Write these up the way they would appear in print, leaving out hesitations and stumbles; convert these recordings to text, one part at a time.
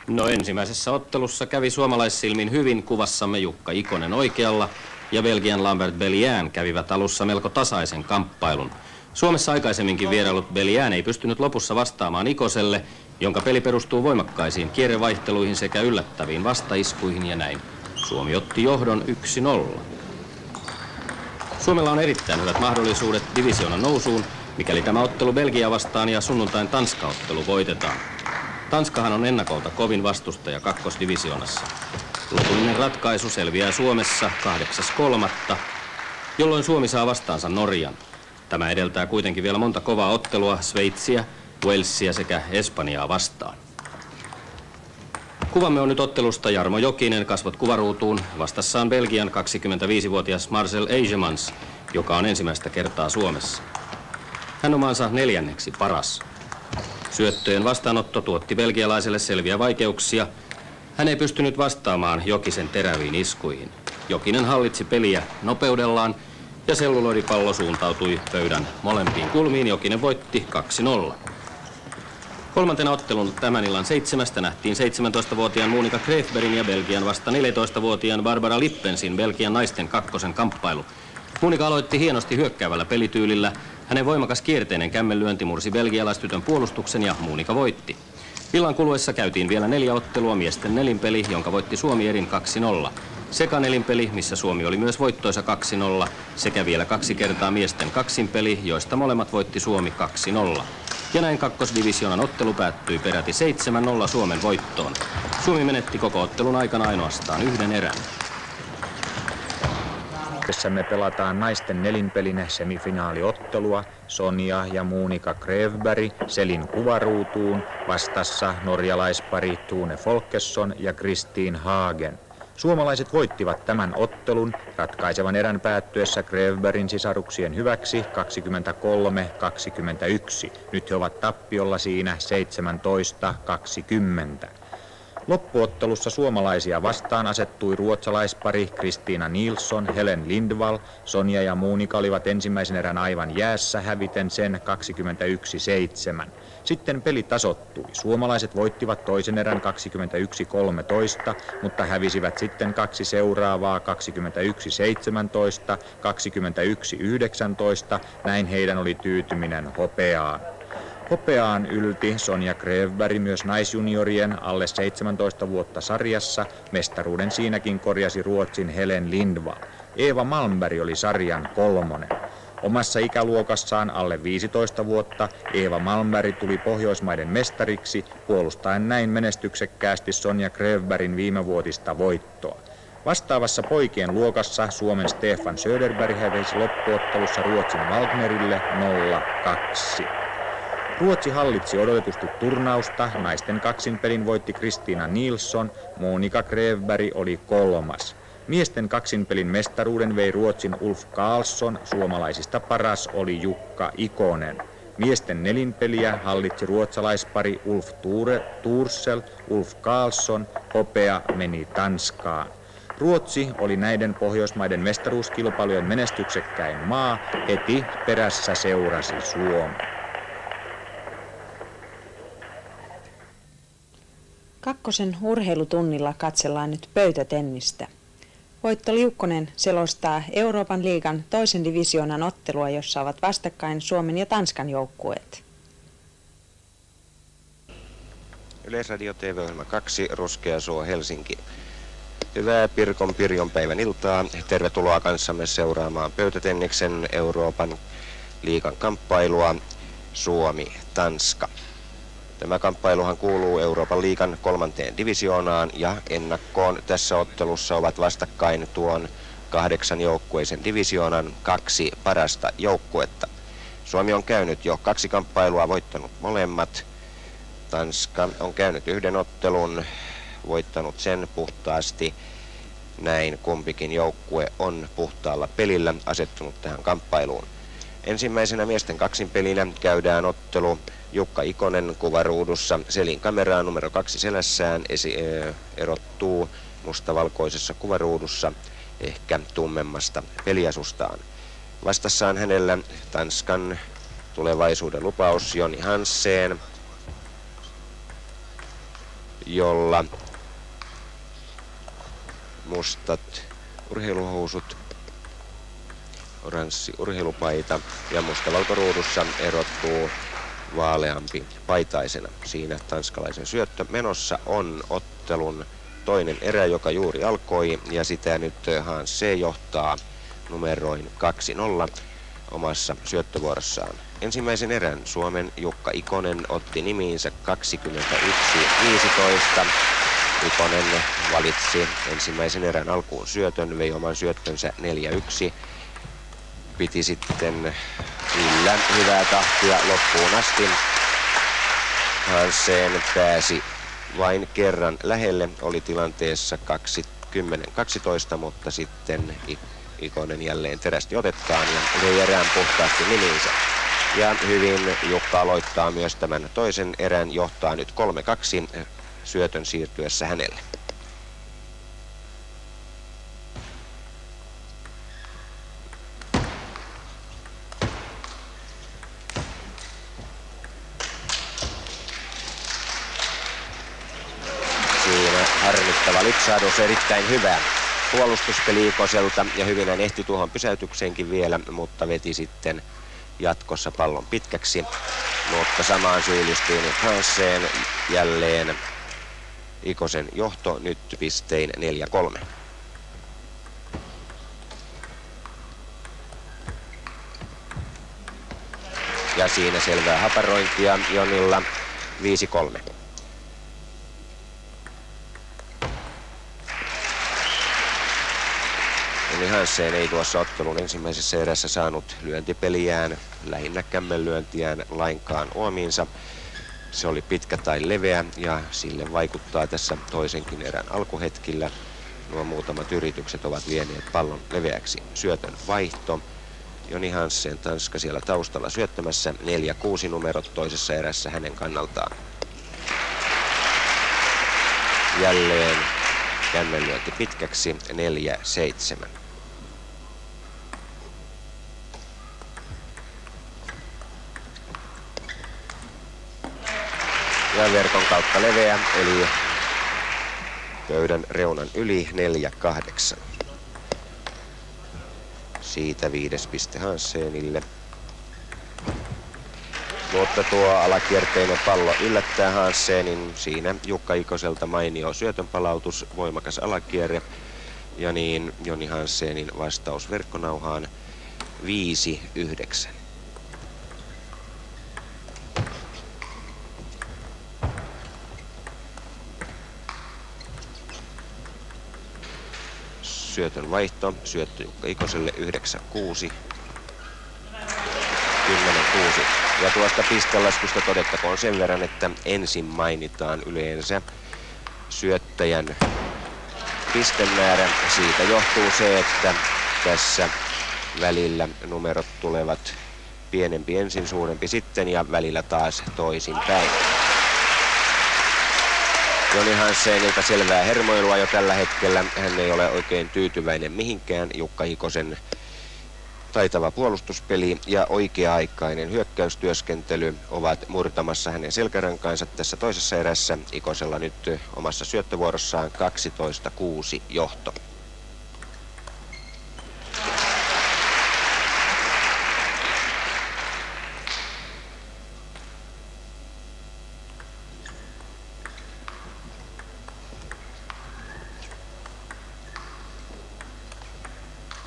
No ensimmäisessä ottelussa kävi suomalaissilmin hyvin kuvassamme Jukka Ikonen oikealla ja Belgian Lambert Bellian kävivät alussa melko tasaisen kamppailun. Suomessa aikaisemminkin vierailut Bellian ei pystynyt lopussa vastaamaan Ikoselle, jonka peli perustuu voimakkaisiin kierrevaihteluihin sekä yllättäviin vastaiskuihin ja näin. Suomi otti johdon 1-0. Suomella on erittäin hyvät mahdollisuudet divisioonan nousuun, mikäli tämä ottelu Belgia vastaan ja sunnuntain Tanska-ottelu voitetaan. Tanskahan on ennakolta kovin vastustaja kakkosdivisioonassa. Lopullinen ratkaisu selviää Suomessa 8.3., jolloin Suomi saa vastaansa Norjan. Tämä edeltää kuitenkin vielä monta kovaa ottelua Sveitsiä, Walesia sekä Espanjaa vastaan. Kuvamme on nyt ottelusta Jarmo Jokinen, kasvot kuvaruutuun, vastassaan Belgian 25-vuotias Marcel Eigemans, joka on ensimmäistä kertaa Suomessa. Hän on maansa 4. paras. Syöttöjen vastaanotto tuotti belgialaiselle selviä vaikeuksia. Hän ei pystynyt vastaamaan Jokisen teräviin iskuihin. Jokinen hallitsi peliä nopeudellaan ja selluloidipallo suuntautui pöydän molempiin kulmiin. Jokinen voitti 2-0. Kolmantena ottelun tämän illan 7. nähtiin 17-vuotiaan Monika Krefbergin ja Belgian vasta 14-vuotiaan Barbara Lippensin Belgian naisten kakkosen kamppailu. Monika aloitti hienosti hyökkäävällä pelityylillä. Hänen voimakas kierteinen kämmenlyönti mursi belgialaistytön puolustuksen ja Monika voitti. Illan kuluessa käytiin vielä 4 ottelua, miesten nelinpeli, jonka voitti Suomi erin 2-0. Sekanelinpeli, missä Suomi oli myös voittoisa 2-0, sekä vielä 2 kertaa miesten kaksinpeli, joista molemmat voitti Suomi 2-0. Ja näin kakkosdivisioonan ottelu päättyi peräti 7-0 Suomen voittoon. Suomi menetti koko ottelun aikana ainoastaan 1 erän. Me pelataan naisten nelinpelin semifinaaliottelua. Sonja ja Monika Krefberg selin kuvaruutuun, vastassa norjalaispari Tune Folkesson ja Kristin Hagen. Suomalaiset voittivat tämän ottelun ratkaisevan erän päättyessä Krefbergin sisaruksien hyväksi 23-21. Nyt he ovat tappiolla siinä 17-20. Loppuottelussa suomalaisia vastaan asettui ruotsalaispari Kristiina Nilsson, Helen Lindvall. Sonja ja Monika olivat ensimmäisen erän aivan jäässä häviten sen 21-7. Sitten peli tasoittui. Suomalaiset voittivat toisen erän 21-13, mutta hävisivät sitten 2 seuraavaa 21-17, 21-19. Näin heidän oli tyytyminen hopeaan. Hopeaan ylti Sonja Krefberg myös naisjuniorien alle 17 vuotta sarjassa. Mestaruuden siinäkin korjasi Ruotsin Helen Lindvall. Eeva Malmberg oli sarjan 3. Omassa ikäluokassaan alle 15 vuotta Eeva Malmberg tuli Pohjoismaiden mestariksi, puolustaen näin menestyksekkäästi Sonja Krefbergin viimevuotista voittoa. Vastaavassa poikien luokassa Suomen Stefan Söderberg hävisi loppuottelussa Ruotsin Wagnerille 0-2. Ruotsi hallitsi odotetusti turnausta. Naisten kaksinpelin voitti Kristiina Nilsson, Monika Krefberg oli 3. Miesten kaksinpelin mestaruuden vei Ruotsin Ulf Karlsson, suomalaisista paras oli Jukka Ikonen. Miesten nelinpeliä hallitsi ruotsalaispari Ulf Thorsell, Ulf Karlsson, hopea meni Tanskaan. Ruotsi oli näiden Pohjoismaiden mestaruuskilpailujen menestyksekkäin maa, heti perässä seurasi Suomi. Kakkosen urheilutunnilla katsellaan nyt pöytätennistä. Voitto Liukkonen selostaa Euroopan liigan toisen divisioonan ottelua, jossa ovat vastakkain Suomen ja Tanskan joukkueet. Yleisradio TV-ohjelma 2, Ruskeasuo, Helsinki. Hyvää Pirjon päivän iltaa. Tervetuloa kanssamme seuraamaan pöytätenniksen Euroopan liigan kamppailua Suomi-Tanska. Tämä kamppailuhan kuuluu Euroopan liigan 3. divisioonaan ja ennakkoon tässä ottelussa ovat vastakkain tuon 8-joukkueisen divisioonan 2 parasta joukkuetta. Suomi on käynyt jo 2 kamppailua, voittanut molemmat. Tanska on käynyt 1 ottelun, voittanut sen puhtaasti. Näin kumpikin joukkue on puhtaalla pelillä asettunut tähän kamppailuun. Ensimmäisenä miesten kaksinpelinä käydään ottelu Jukka Ikonen kuvaruudussa. Selin kameraan numero 2 selässään erottuu mustavalkoisessa kuvaruudussa ehkä tummemmasta peliasustaan. Vastassaan hänellä Tanskan tulevaisuuden lupaus Joni Hansen. jolla mustat urheiluhousut, oranssi urheilupaita ja mustavalkoruudussa erottuu vaaleampi paitaisena. Siinä tanskalaisen syöttö menossa on ottelun toinen erä, joka juuri alkoi, ja sitä nyt Hans C. johtaa numeroin 2-0 omassa syöttövuorossaan. Ensimmäisen erän Suomen Jukka Ikonen otti nimiinsä 21-15. Ikonen valitsi ensimmäisen erän alkuun syötön, vei oman syöttönsä 4-1. Piti sitten yllä hyvää tahtia loppuun asti. Hansen pääsi vain kerran lähelle, oli tilanteessa 20-12, mutta sitten Ikonen jälleen terästi otettaan ja vei erään puhtaasti nimiinsä. Ja hyvin Jukka aloittaa myös tämän toisen erän, johtaa nyt 3-2 syötön siirtyessä hänelle. Siinä harmittava lipsahdus, erittäin hyvä puolustuspeli Ikoselta ja hyvin hän ehti tuohon pysäytykseenkin vielä, mutta veti sitten jatkossa pallon pitkäksi. Mutta samaan syyllistyy nyt Hansen, jälleen Ikosen johto nyt pistein 4-3. Ja siinä selvää haparointia Jonilla 5-3. Joni Hansen ei tuossa ottelun ensimmäisessä erässä saanut lyöntipeliään, lähinnä kämmenlyöntiään lainkaan omiinsa. Se oli pitkä tai leveä ja sille vaikuttaa tässä toisenkin erän alkuhetkillä. Nuo muutamat yritykset ovat vieneet pallon leveäksi. Syötön vaihto. Joni Hansen, Tanska siellä taustalla syöttämässä. 4-6 numerot toisessa erässä hänen kannaltaan. Jälleen kämmenlyönti pitkäksi. 4-7. Ja verkon kautta leveä, eli pöydän reunan yli 4-8. Siitä 5 piste Hansenille. Mutta tuo alakierteinen pallo yllättää Hansenin. Siinä Jukka Ikoselta mainio syötön palautus, voimakas alakierre. Ja niin Joni Hansenin vastaus verkkonauhaan 5-9. Syötön vaihto, syöttö Jukka Ikoselle 9-6, 10-6. Ja tuosta pistelaskusta todettakoon sen verran, että ensin mainitaan yleensä syöttäjän pistemäärä. Siitä johtuu se, että tässä välillä numerot tulevat pienempi ensin, suurempi sitten ja välillä taas toisinpäin. Joni Hansenilta selvää hermoilua jo tällä hetkellä. Hän ei ole oikein tyytyväinen mihinkään. Jukka Ikosen taitava puolustuspeli ja oikea-aikainen hyökkäystyöskentely ovat murtamassa hänen selkärankaansa tässä toisessa erässä. Ikosella nyt omassa syöttövuorossaan 12-6 johto.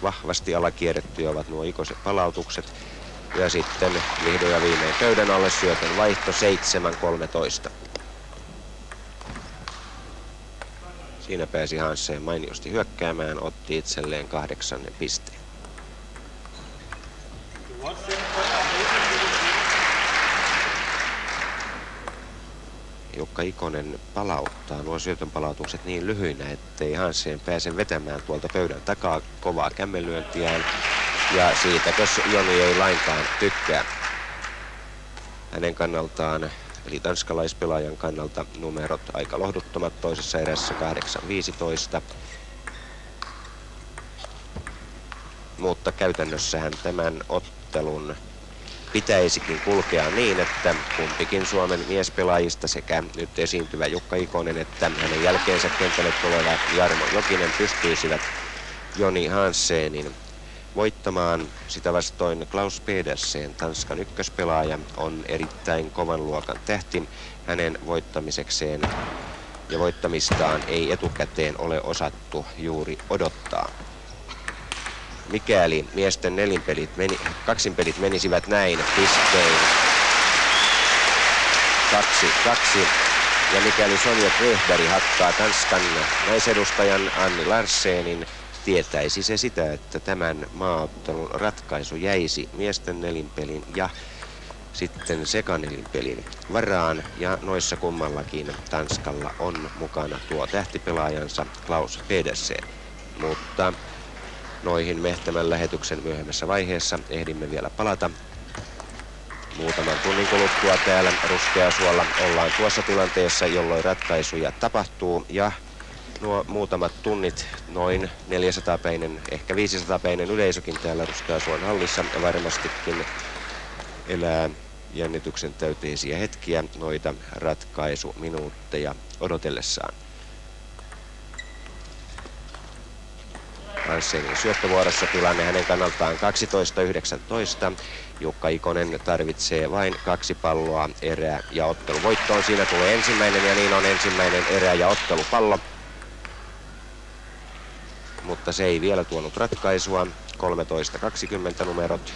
Vahvasti alakierrettyjä ovat nuo Ikosen palautukset. Ja sitten vihdoin ja viimein pöydän alle syötön vaihto 7-13. Siinä pääsi Hansen mainiosti hyökkäämään, otti itselleen 8 pisteen. Jukka Ikonen palauttaa nuo syötön palautukset niin lyhyinä, ettei Hansen pääse vetämään tuolta pöydän takaa kovaa kämmenlyöntiään. Ja siitäkös Joni ei lainkaan tykkää. Hänen kannaltaan, eli tanskalaispelaajan kannalta, numerot aika lohduttomat toisessa erässä 8-15. Mutta käytännössähän tämän ottelun pitäisikin kulkea niin, että kumpikin Suomen miespelaajista sekä nyt esiintyvä Jukka Ikonen että hänen jälkeensä kentälle tuleva Jarmo Jokinen pystyisivät Joni Hanssenin voittamaan. Sitä vastoin Klaus Pedersen, Tanskan ykköspelaaja, on erittäin kovan luokan tähti. Hänen voittamisekseen ja voittamistaan ei etukäteen ole osattu juuri odottaa. Mikäli miesten kaksinpelit menisivät näin pistein 2-2 ja mikäli Sonja Krefberg hakkaa Tanskan naisedustajan Anni Larsenin, tietäisi se sitä, että tämän maaottelun ratkaisu jäisi miesten nelinpelin ja sitten sekanelinpelin varaan, ja noissa kummallakin Tanskalla on mukana tuo tähtipelaajansa Klaus Pedersen. Mutta noihin me tämän lähetyksen myöhemmässä vaiheessa ehdimme vielä palata. Muutaman tunnin kuluttua täällä Ruskeasuolla ollaan tuossa tilanteessa, jolloin ratkaisuja tapahtuu, ja nuo muutamat tunnit, noin 400-päinen, ehkä 500-päinen yleisökin täällä Ruskeasuon hallissa varmastikin elää jännityksen täyteisiä hetkiä noita ratkaisuminuutteja odotellessaan. Hanssenin syöttövuorossa tilanne hänen kannaltaan 12-19. Jukka Ikonen tarvitsee vain 2 palloa, erää ja otteluvoittoon. Siinä tulee ensimmäinen, ja niin on ensimmäinen erä- ja ottelupallo. Mutta se ei vielä tuonut ratkaisua. 13-20 numerot.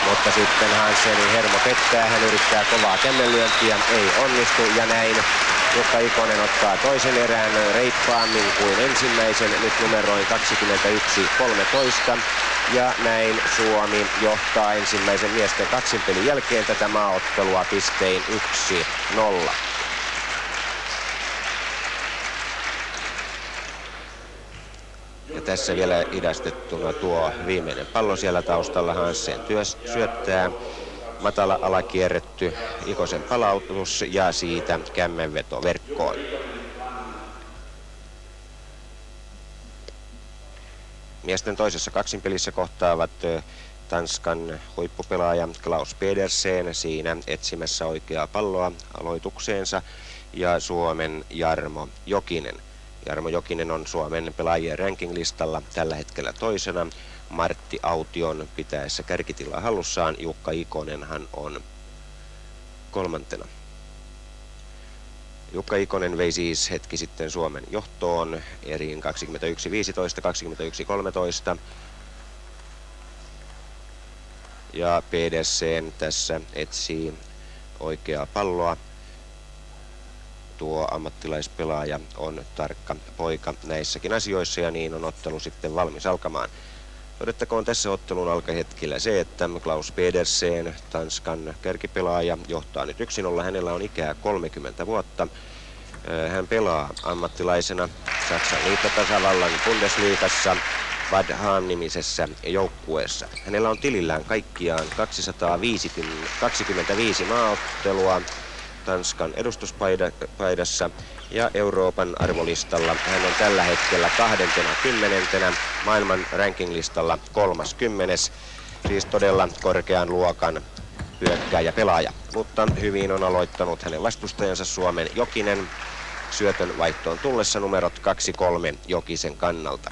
Mutta sitten Hanssenin hermo pettää. Hän yrittää kovaa kämmenlyöntiä. Ei onnistu, ja näin Jukka Ikonen ottaa toisen erään reippaammin kuin ensimmäisen. Nyt numeroin 21-13. Ja näin Suomi johtaa ensimmäisen miesten kaksinpelin jälkeen tätä maaottelua pistein 1-0. Ja tässä vielä hidastettuna tuo viimeinen pallo siellä taustalla. Hanssen syöttää. Matala alakierretty Ikosen palautus ja siitä kämmenveto verkkoon. Miesten toisessa kaksinpelissä kohtaavat Tanskan huippupelaaja Klaus Pedersen siinä etsimässä oikeaa palloa aloitukseensa ja Suomen Jarmo Jokinen. Jarmo Jokinen on Suomen pelaajien rankinglistalla tällä hetkellä toisena. Martti Aution pitäessä kärkitilaa hallussaan. Jukka Ikonenhan on kolmantena. Jukka Ikonen vei siis hetki sitten Suomen johtoon eriin 21-15, 21-13. Ja Pedersen tässä etsii oikeaa palloa. Tuo ammattilaispelaaja on tarkka poika näissäkin asioissa, ja niin on ottelu sitten valmis alkamaan. Todettakoon tässä ottelun alkahetkellä se, että Klaus Pedersen, Tanskan kärkipelaaja, johtaa nyt 1-0. Hänellä on ikää 30 vuotta. Hän pelaa ammattilaisena Saksan liittotasavallan Bundesliigassa Bad Hahn-nimisessä joukkueessa. Hänellä on tilillään kaikkiaan 225 maaottelua Tanskan edustuspaidassa ja Euroopan arvolistalla. Hän on tällä hetkellä 20. maailman rankinglistalla 30. Siis todella korkean luokan hyökkääjä pelaaja. Mutta hyvin on aloittanut hänen vastustajansa Suomen Jokinen. Syötön vaihtoon tullessa numerot 2-3 Jokisen kannalta.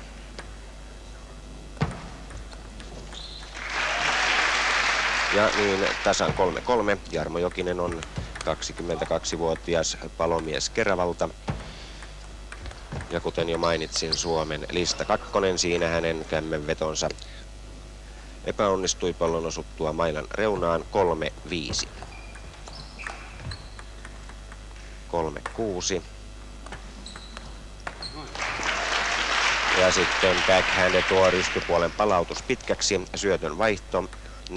Ja niin tasan 3-3. Jarmo Jokinen on 22-vuotias palomies Keravalta. Ja kuten jo mainitsin, Suomen lista 2, siinä hänen kämmenvetonsa epäonnistui pallon osuttua mailan reunaan 3-5. 3-6. Ja sitten backhand tuo rystypuolen palautus pitkäksi, syötön vaihto 6-4.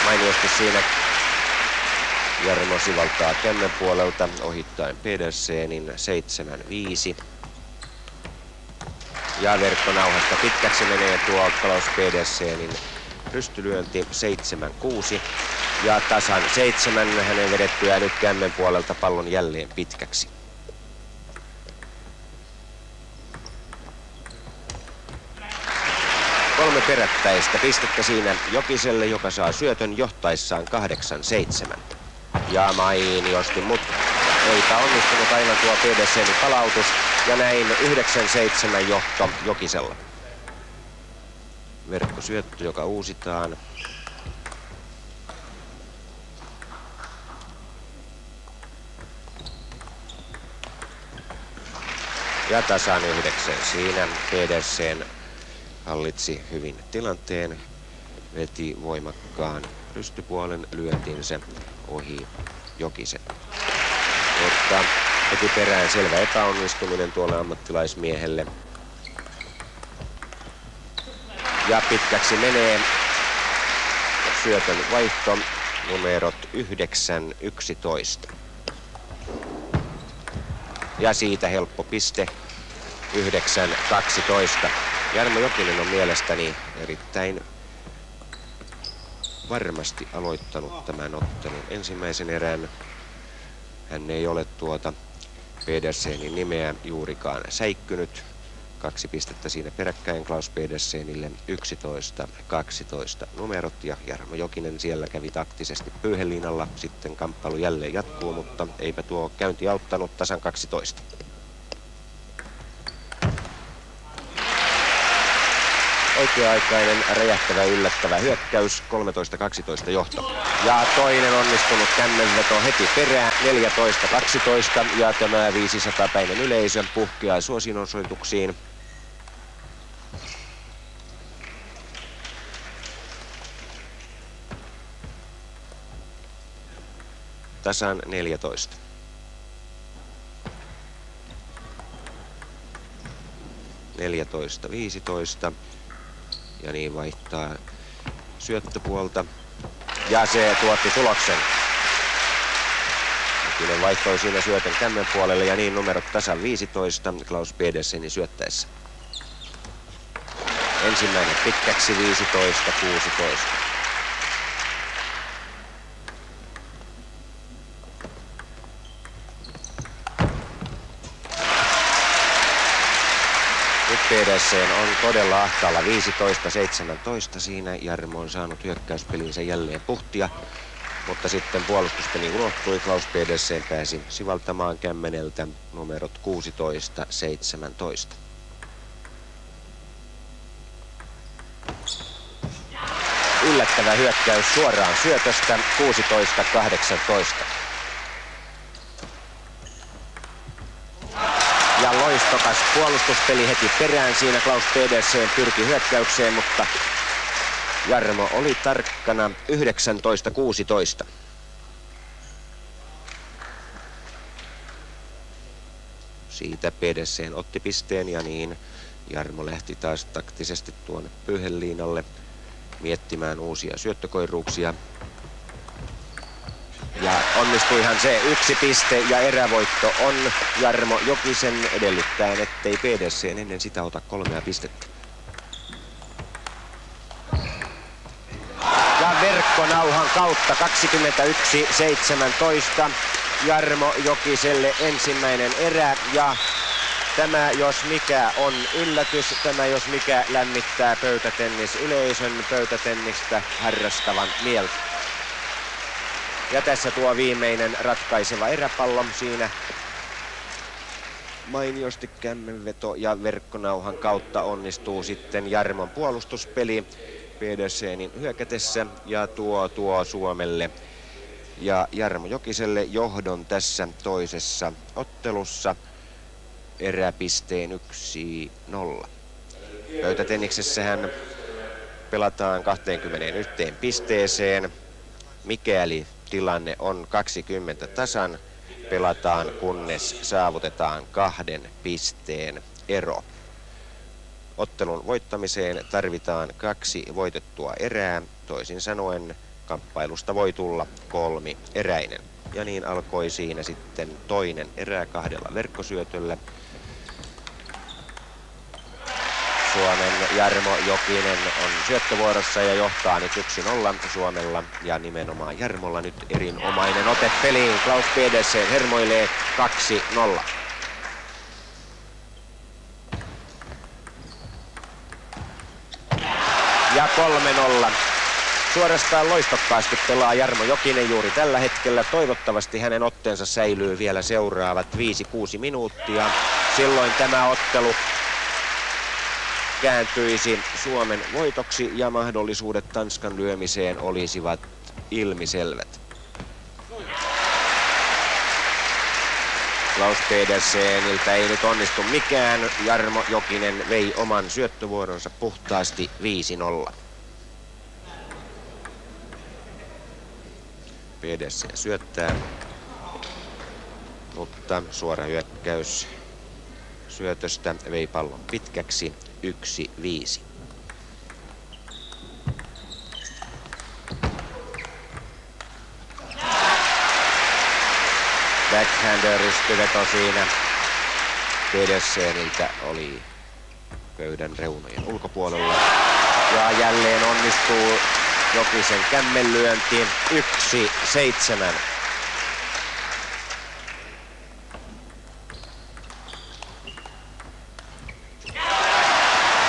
Mainiosti siinä Jarmo sivaltaa kämmen puolelta ohittaen Pedersenin 7-5. Ja verkkonauhasta pitkäksi menee tuo Klaus Pedersenin rystylyönti 7-6. Ja tasan 7 hänen vedettyään nyt kämmen puolelta pallon jälleen pitkäksi. 3 perättäistä pistettä siinä Jokiselle, joka saa syötön johtaessaan 8-7. Ja mainiosti, mutta eipä onnistunut aivan tuo Pedersenin palautus. Ja näin 9-7 johto Jokisella. Verkkosyöttö, joka uusitaan. Ja tasan 9. Siinä Pedersen hallitsi hyvin tilanteen, veti voimakkaan rystypuolen lyöntinsä ohi Jokisen. Mutta heti perään selvä epäonnistuminen tuolle ammattilaismiehelle. Ja pitkäksi menee syötön vaihto numerot 9-11. Ja siitä helppo piste 9-12. Jarmo Jokinen on mielestäni erittäin varmasti aloittanut tämän ottelun ensimmäisen erän. Hän ei ole tuota Pedersenin nimeä juurikaan säikkynyt. 2 pistettä siinä peräkkäin Klaus Pedersenille, 11-12 numerot, ja Jarmo Jokinen siellä kävi taktisesti pyyheliinalla. Sitten kamppailu jälleen jatkuu, mutta eipä tuo käynti auttanut, tasan 12. Oikea-aikainen, räjähtävä, yllättävä hyökkäys, 13-12 johto. Ja toinen onnistunut kämmenveto heti perään, 14-12, ja tämä 500-päinen yleisö puhkeaa suosionosoituksiin. Tasan 14. (14-15) ja niin vaihtaa syöttöpuolta ja se tuotti tuloksen. Jokinen vaihtoi siinä syötön kämmen puolelle ja niin numerot tasan 15 Klaus Pedersenin syöttäessä. Ensimmäinen pitkäksi 15-16. Pedersen on todella ahtaalla 15-17. Siinä Jarmo on saanut hyökkäyspelinsä jälleen puhtia, mutta sitten puolustuspeli unohtui. Klaus Pedersen pääsi sivaltamaan kämmeneltä numerot 16-17. Yllättävä hyökkäys suoraan syötöstä 16-18. Ja loistokas puolustuspeli heti perään. Siinä Klaus Pedersen pyrki hyökkäykseen, mutta Jarmo oli tarkkana. 19-16. Siitä Pedersen otti pisteen ja niin Jarmo lähti taas taktisesti tuonne pyyheliinalle miettimään uusia syöttökoiruuksia. Ja onnistuihan se 1 piste ja erävoitto on Jarmo Jokisen edellyttäen, ettei Pedersen ennen sitä ota 3 pistettä. Ja verkkonauhan kautta 21-17 Jarmo Jokiselle ensimmäinen erä, ja tämä jos mikä on yllätys, tämä jos mikä lämmittää pöytätennisyleisön, pöytätennistä harrastavan mieltä. Ja tässä tuo viimeinen ratkaiseva eräpallo, siinä mainiosti kämmenveto ja verkkonauhan kautta onnistuu sitten Jarmon puolustuspeli Pedersenin hyökätessä ja tuo Suomelle ja Jarmo Jokiselle johdon tässä toisessa ottelussa eräpisteen 1-0. Pöytätenniksessähän pelataan 21 pisteeseen, mikäli tilanne on 20 tasan, pelataan kunnes saavutetaan 2 pisteen ero. Ottelun voittamiseen tarvitaan 2 voitettua erää, toisin sanoen kamppailusta voi tulla 3 eräinen. Ja niin alkoi siinä sitten toinen erä 2 verkkosyötöllä. Suomen Jarmo Jokinen on syöttövuorossa ja johtaa nyt 1-0 Suomella, ja nimenomaan Jarmolla nyt erinomainen ote peliin. Klaus Pedersen hermoilee 2-0. Ja 3-0. Suorastaan loistokkaasti pelaa Jarmo Jokinen juuri tällä hetkellä. Toivottavasti hänen otteensa säilyy vielä seuraavat 5-6 minuuttia. Silloin tämä ottelu kääntyisi Suomen voitoksi ja mahdollisuudet Tanskan lyömiseen olisivat ilmiselvät. Klaus Pederseniltä ei nyt onnistu mikään. Jarmo Jokinen vei oman syöttövuoronsa puhtaasti 5-0. Pedersen syöttää, mutta suora hyökkäys syötöstä vei pallon pitkäksi 1-5. Backhander ristiveto siinä. Pederseniltä oli pöydän reunojen ulkopuolella. Ja jälleen onnistuu Jokisen kämmenlyönti 1-7.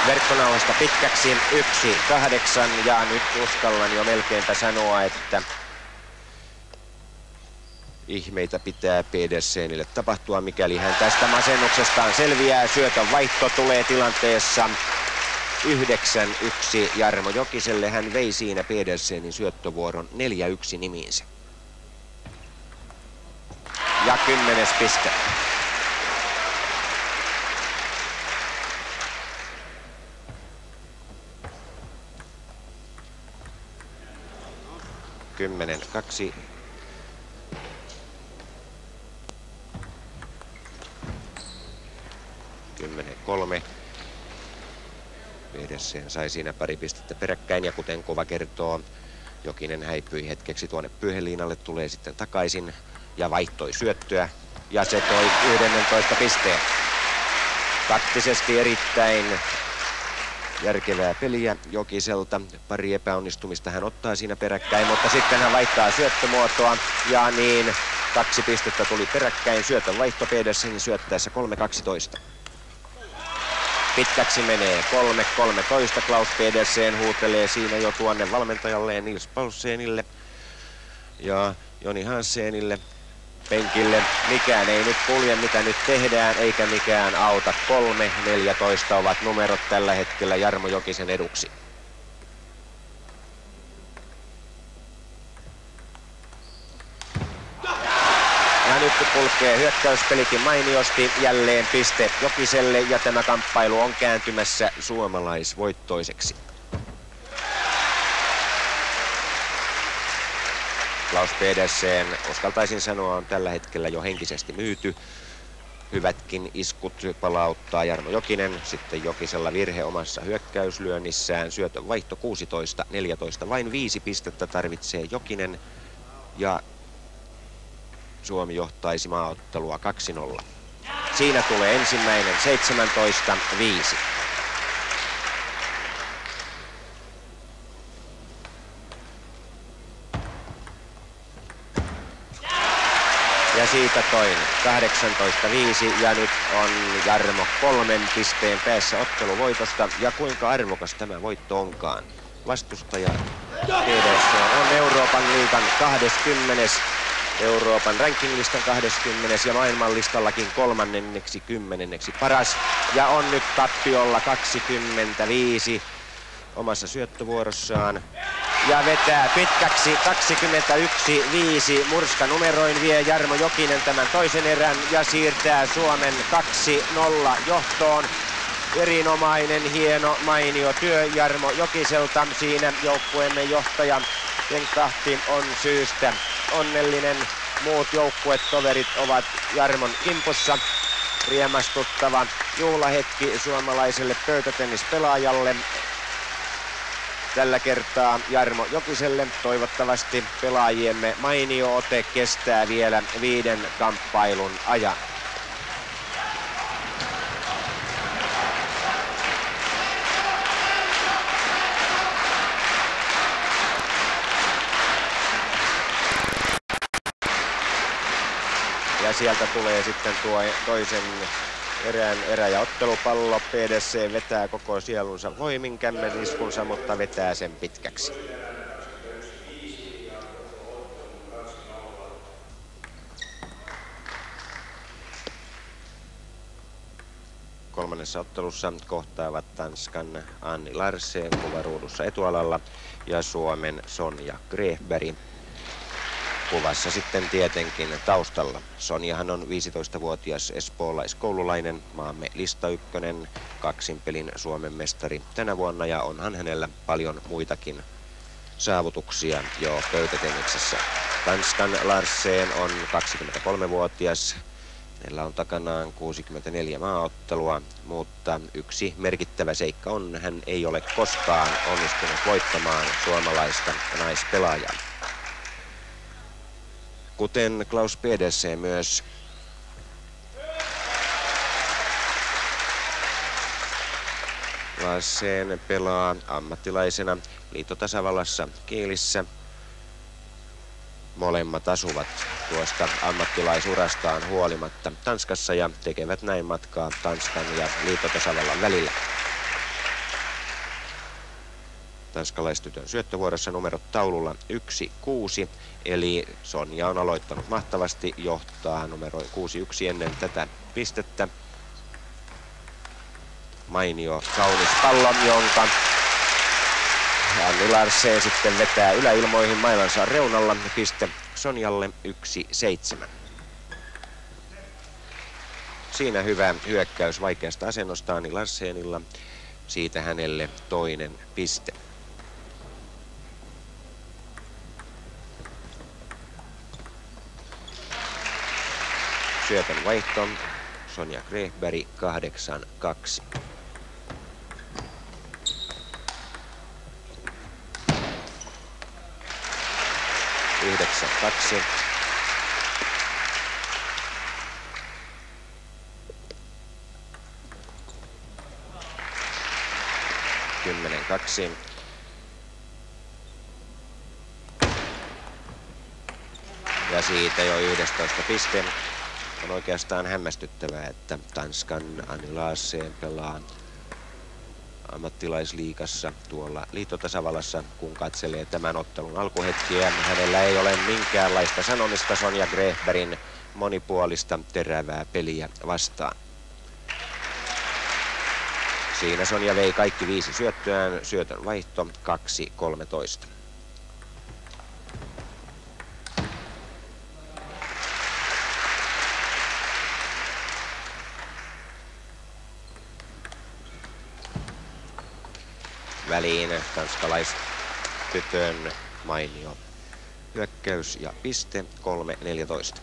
Verkkonauhasta pitkäksi 1-8 ja nyt uskallan jo melkeinpä sanoa, että ihmeitä pitää Pedersenille tapahtua, mikäli hän tästä masennuksestaan selviää. Syötön vaihto tulee tilanteessa 9-1 Jarmo Jokiselle. Hän vei siinä Pedersenin syöttövuoron 4-1 nimiinsä. Ja 10. piste. Kymmenen 2. Kymmenen 3. Pedersen sai siinä pari pistettä peräkkäin ja kuten kuva kertoo, Jokinen häipyi hetkeksi tuonne pyyheliinalle, tulee sitten takaisin ja vaihtoi syöttöä ja se toi 11 pisteen. Taktisesti erittäin järkevää peliä Jokiselta. Pari epäonnistumista hän ottaa siinä peräkkäin, mutta sitten hän vaihtaa syöttömuotoa ja niin 2 pistettä tuli peräkkäin. Syötön vaihto Pedersenin syöttäessä 3-12. Pitkäksi menee 3-13. Klaus Pedersen huutelee siinä jo tuonne valmentajalleen Nils Paulsenille ja Joni Hansenille penkille. Mikään ei nyt kulje, mitä nyt tehdään, eikä mikään auta. 3-14 ovat numerot tällä hetkellä Jarmo Jokisen eduksi. Ja nyt kulkee hyökkäyspelikin mainiosti. Jälleen piste Jokiselle ja tämä kamppailu on kääntymässä suomalaisvoittoiseksi. Klaus Pedersen, uskaltaisin sanoa, on tällä hetkellä jo henkisesti myyty. Hyvätkin iskut palauttaa Jarmo Jokinen. Sitten Jokisella virhe omassa hyökkäyslyönnissään. Syötön vaihto 16-14. Vain 5 pistettä tarvitsee Jokinen. Ja Suomi johtaisi maaottelua 2-0. Siinä tulee ensimmäinen 17-5. Ja siitä toinen 18-5 ja nyt on Jarmo 3 pisteen päässä otteluvoitosta. Ja kuinka arvokas tämä voitto onkaan. Vastustaja Pedersen on Euroopan liigan 20. Euroopan rankinglistan 20. ja maailmanlistallakin 30. paras. Ja on nyt tappiolla 25 omassa syöttövuorossaan. Ja vetää pitkäksi 21-5. Murskanumeroin vie Jarmo Jokinen tämän toisen erän ja siirtää Suomen 2-0 johtoon. Erinomainen, hieno, mainio työ Jarmo Jokiselta. Siinä joukkueemme johtaja Penktahti on syystä onnellinen. Muut joukkuetoverit ovat Jarmon kimpussa. Riemastuttava juhlahetki suomalaiselle pöytätennispelaajalle. Tällä kertaa Jarmo Jokiselle. Toivottavasti pelaajiemme mainio ote kestää vielä 5 kamppailun ajan. Ja sieltä tulee sitten tuo toisen erä ja ottelupallo. PDC vetää koko sielunsa voimin kämmeniskunsa, mutta vetää sen pitkäksi. Kolmannessa ottelussa kohtaavat Tanskan Anni Larsen kuvaruudussa etualalla ja Suomen Sonja Grefberg kuvassa sitten tietenkin taustalla. Sonjahan on 15-vuotias espoolaiskoululainen, maamme listaykkönen, kaksinpelin Suomen mestari tänä vuonna ja onhan hänellä paljon muitakin saavutuksia jo pöytätenniksessä. Tanskan Larsen on 23-vuotias. Hänellä on takanaan 64 maaottelua, mutta yksi merkittävä seikka on, hän ei ole koskaan onnistunut voittamaan suomalaista naispelaajaa. Kuten Klaus Pedersen myös Larsen pelaa ammattilaisena liittotasavallassa Kielissä. Molemmat asuvat tuosta ammattilaisurastaan huolimatta Tanskassa ja tekevät näin matkaa Tanskan ja liittotasavallan välillä. Tanskalaistytön syöttövuorossa numerot taululla 1-6, eli Sonja on aloittanut mahtavasti, johtaa numeroin 6-1 ennen tätä pistettä. Mainio kaunis pallo, jonka Anni Larsen sitten vetää yläilmoihin mailansa reunalla. Piste Sonjalle 1-7. Siinä hyvä hyökkäys vaikeasta asennosta Anni Larsenilla. Siitä hänelle toinen piste. Syötön vaihto. Sonja Grefberg 8-2. Yhdeksän 2. Kymmenen 2. Ja siitä jo 11 piste. On oikeastaan hämmästyttävää, että Tanskan Anni Larsen pelaa ammattilaisliigassa tuolla liittotasavallassa, kun katselee tämän ottelun alkuhetkiä. Hänellä ei ole minkäänlaista sanomista Sonja Grefbergin monipuolista terävää peliä vastaan. Siinä Sonja vei kaikki 5 syöttöään, syötön vaihto 2-13. Väliin tanskalaistytön mainio hyökkäys ja piste 3-14.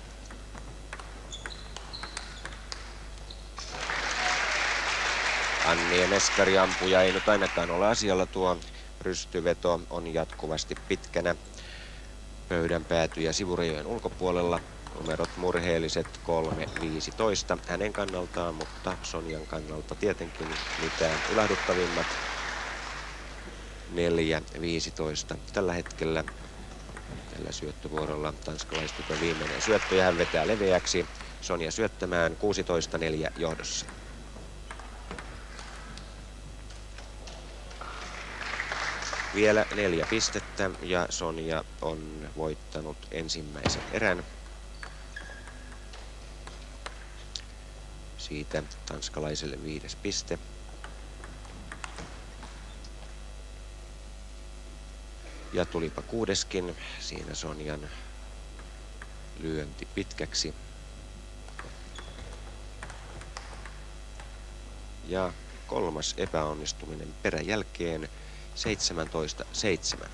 Anni mestariampuja ei nyt ainakaan ole asialla, tuo rystyveto on jatkuvasti pitkänä pöydän pääty- ja sivurajojen ulkopuolella. Numerot murheelliset 3-15 hänen kannaltaan, mutta Sonjan kannalta tietenkin mitään ilahduttavimmat 4-15 tällä hetkellä. Tällä syöttövuorolla tanskalaistytön viimeinen syöttö ja hän vetää leveäksi. Sonja syöttämään 16-4 johdossa. Vielä 4 pistettä ja Sonja on voittanut ensimmäisen erän. Siitä tanskalaiselle 5. piste. Ja tulipa 6. Siinä Sonjan lyönti pitkäksi. Ja 3. epäonnistuminen peräjälkeen 17-7.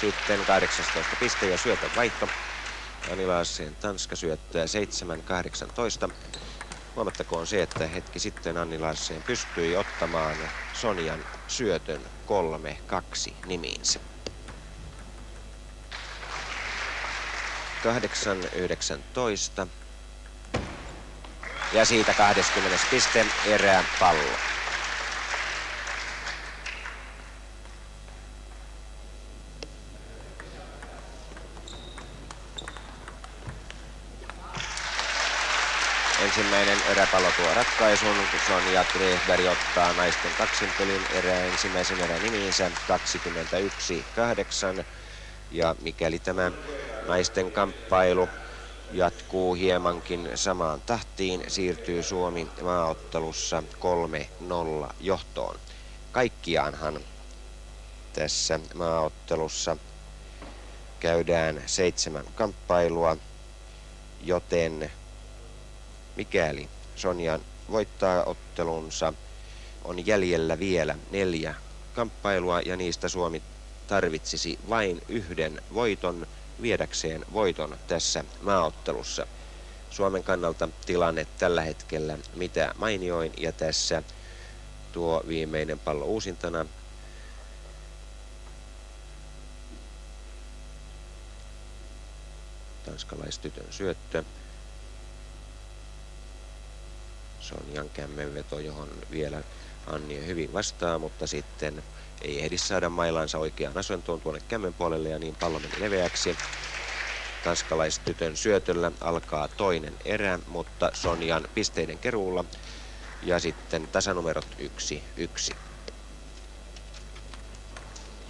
Sitten 18 piste ja syötön vaihto. Anni Larsen Tanska syöttää 7-18. Huomattakoon se, että hetki sitten Anni Larsen pystyi ottamaan Sonjan syötön 3-2 nimiinsä. 8-19. Ja siitä 20. piste erää pallo. ensimmäinen eräpallo tuo ratkaisun. Sonja Grefberg ottaa naisten kaksinpelin ensimmäisen erän nimiinsä 21-8. Ja mikäli tämä naisten kamppailu jatkuu hiemankin samaan tahtiin, siirtyy Suomi maaottelussa 3-0 johtoon. Kaikkiaanhan tässä maaottelussa käydään 7 kamppailua, joten mikäli Sonja voittaa ottelunsa, on jäljellä vielä 4 kamppailua ja niistä Suomi tarvitsisi vain 1 voiton viedäkseen voiton tässä maaottelussa. Suomen kannalta tilanne tällä hetkellä mitä mainioin ja tässä tuo viimeinen pallo uusintana. Tanskalaistytön syöttö. Sonjan kämmenveto, johon vielä Annie hyvin vastaa, mutta sitten ei ehdi saada mailansa oikeaan asentoon tuonne kämmen puolelle ja niin pallo meni leveäksi. Tanskalaistytön syötöllä alkaa toinen erä, mutta Sonjan pisteiden keruulla ja sitten tasanumerot 1-1.